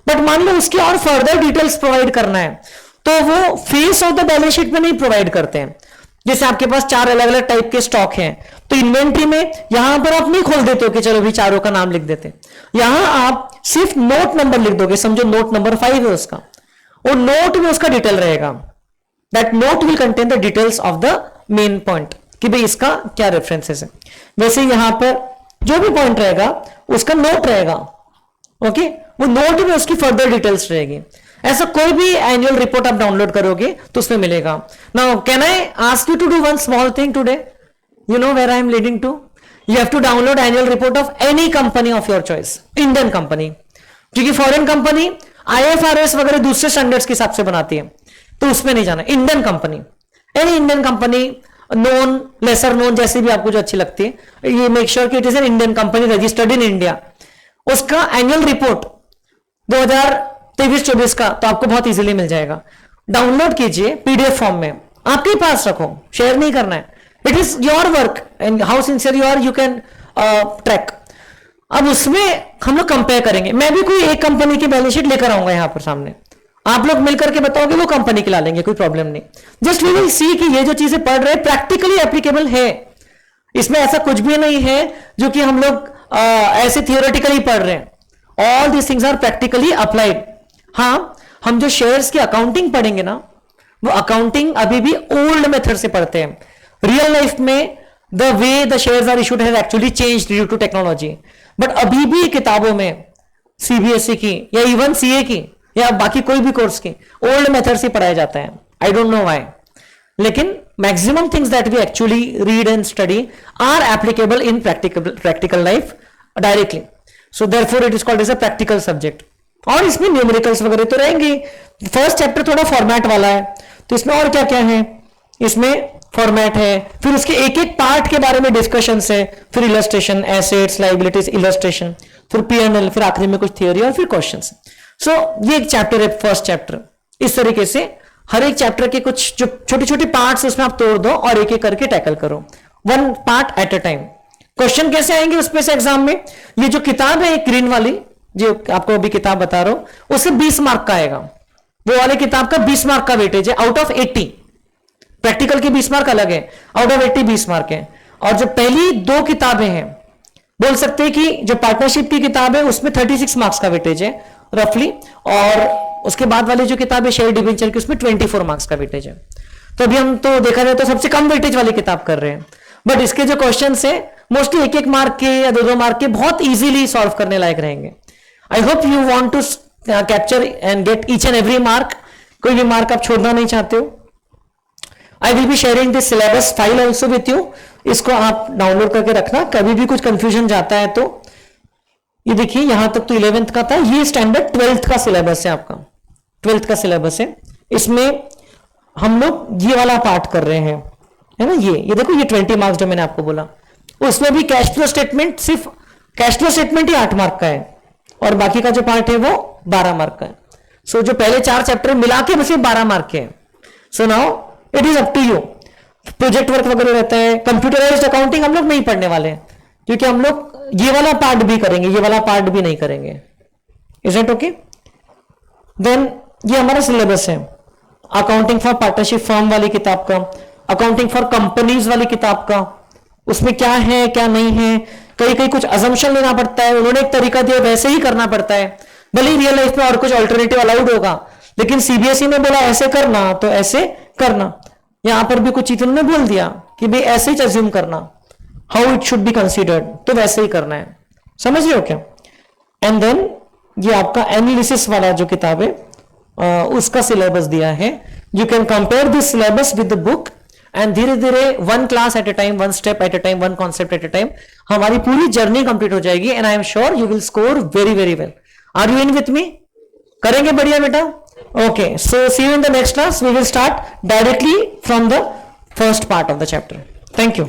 बट मान लो उसकी और फर्दर डिटेल्स प्रोवाइड करना है तो वो face of the balance sheet में नहीं प्रोवाइड करते हैं। जैसे आपके पास 4 अलग अलग टाइप के स्टॉक हैं, तो इन्वेंट्री में यहां पर आप नहीं खोल देते हो कि चलो भी चारों का नाम लिख देते, यहां आप सिर्फ नोट नंबर लिख दोगे, समझो नोट नंबर 5 है उसका, और नोट में उसका डिटेल रहेगा, that note will contain the details of the main point कि भाई इसका क्या रेफरेंसेस है। वैसे यहां पर जो भी पॉइंट रहेगा उसका नोट रहेगा, ओके, वो नोट में उसकी फर्दर डिटेल्स रहेगी। ऐसा कोई भी एनुअल रिपोर्ट आप डाउनलोड करोगे तो उसमें मिलेगा। Now can I ask you to do one small thing today, you know where I am leading to, you have to download annual report of any company of your choice, Indian company, क्योंकि foreign company IFRS वगैरह दूसरे standards के हिसाब से बनाती है, तो उसमें नहीं जाना। Indian company, any Indian company, known lesser known, जैसी भी आपको जो अच्छी लगती है, ये मेक श्योर कि it is an Indian company registered in India, उसका एनुअल रिपोर्ट 2023-24 का तो आपको बहुत इजीली मिल जाएगा। डाउनलोड कीजिए PDF फॉर्म में, आपके पास रखो, शेयर नहीं करना है, it is your work and how sincere you are, you can track. अब उसमें हम लोग कंपेयर करेंगे, मैं भी कोई एक कंपनी की बैलेंस शीट लेकर आऊंगा यहां पर सामने, आप लोग मिलकर के बताओगे वो कंपनी की ला लेंगे, कोई प्रॉब्लम नहीं। जस्ट वी विल सी कि ये जो चीजें पढ़ रहे हैं प्रैक्टिकली एप्लीकेबल है, इसमें ऐसा कुछ भी नहीं है जो कि हम लोग ऐसे थियोरेटिकली पढ़ रहे हैं, all these things are practically applied. हाँ, हम जो शेयर्स की अकाउंटिंग पढ़ेंगे ना, वो अकाउंटिंग अभी भी ओल्ड मेथड से पढ़ते हैं। रियल लाइफ में the way the shares are issued has actually changed due to technology, but अभी भी किताबों में CBSE की या इवन CA की या बाकी कोई भी कोर्स की ओल्ड मेथड से पढ़ाया जाता है। आई डोंट नो व्हाई, लेकिन maximum things that we actually read and study are applicable in practical life directly, so therefore it is called as a practical subject. और इसमें न्यूमेरिकल्स वगैरह तो रहेंगे। फर्स्ट चैप्टर थोड़ा फॉर्मेट वाला है, तो इसमें और क्या क्या है, इसमें फॉर्मेट है, फिर उसके एक एक पार्ट के बारे में डिस्कशन है, फिर इलस्ट्रेशन, एसेट्स, लायबिलिटीज, इलस्ट्रेशन, फिर P&L, फिर आखिरी में कुछ थियोरी और फिर क्वेश्चन। सो ये एक चैप्टर है, फर्स्ट चैप्टर। इस तरीके से हर एक चैप्टर के कुछ जो छोटे छोटे पार्ट्स उसमें आप तोड़ दो और एक एक करके टैकल करो, one part eight a time. Question कैसे आएंगे उसमें से एग्जाम में, ये जो किताब है ग्रीन वाली जो आपको अभी किताब बता रहा हूं, उससे 20 मार्क का आएगा। वो वाले किताब का 20 मार्क का वेटेज है आउट ऑफ 80। प्रैक्टिकल के 20 मार्क अलग है, आउट ऑफ 80 20 मार्क है। और जो पहली 2 किताबें हैं, बोल सकते हैं कि जो पार्टनरशिप की किताब है उसमें 36 मार्क्स का वेटेज है रफली, और उसके बाद वाली जो किताब है शेयर डिबेंचर की, उसमें 24 मार्क्स का वेटेज है। तो अभी हम तो देखा जाए तो सबसे कम वेटेज वाली किताब कर रहे हैं, बट इसके जो क्वेश्चन है मोस्टली 1-1 मार्क के या 2-2 मार्क के बहुत इजीली सॉल्व करने लायक रहेंगे। I hope you want to capture and get each and every mark, कोई भी मार्क आप छोड़ना नहीं चाहते हो। I will be sharing this syllabus file also with you, इसको आप डाउनलोड करके रखना, कभी भी कुछ कंफ्यूजन जाता है तो। ये देखिए यहां तक तो 11th का था, ये स्टैंडर्ड 12th का सिलेबस है, आपका 12th का सिलेबस है। इसमें हम लोग ये वाला पार्ट कर रहे हैं, है ना, ये देखो ये 20 मार्क्स जो मैंने आपको बोला, उसमें भी कैश फ्लो स्टेटमेंट, सिर्फ कैश फ्लो स्टेटमेंट ही 8 मार्क का है और बाकी का जो पार्ट है वो 12 मार्क का है। सो जो पहले 4 चैप्टर मिला के बस 12 मार्क के हैं। So now it is up to you, project work वगैरह रहता है। कंप्यूटराइज्ड अकाउंटिंग हम लोग नहीं पढ़ने वाले हैं, क्योंकि हम लोग ये वाला पार्ट भी करेंगे, ये वाला पार्ट भी नहीं करेंगे। Is it okay? देन ये हमारा सिलेबस है, अकाउंटिंग फॉर पार्टनरशिप फर्म वाली किताब का, अकाउंटिंग फॉर कंपनीज वाली किताब का, उसमें क्या है क्या नहीं है, कहीं कहीं कुछ अजम्पशन लेना पड़ता है, उन्होंने एक तरीका दिया वैसे ही करना पड़ता है। भले ही रियल लाइफ में और कुछ अल्टरनेटिव अलाउड होगा, लेकिन CBSE ने बोला ऐसे करना तो ऐसे करना। यहां पर भी कुछ चीजें उन्होंने बोल दिया कि भाई ऐसे ही अज्यूम करना, how it should be considered, तो वैसे ही करना है। समझ रहे हो क्या? एंड देन ये आपका एनालिसिस वाला जो किताब है उसका सिलेबस दिया है। You can compare this syllabus with the book and धीरे धीरे 1 class at a time, 1 step at a time, 1 concept at a time हमारी पूरी जर्नी कंप्लीट हो जाएगी। And I am sure you will score very very well. Are you in with me? करेंगे बढ़िया बेटा? Okay, so see you in the next class. We will start directly from the first part of the chapter. Thank you.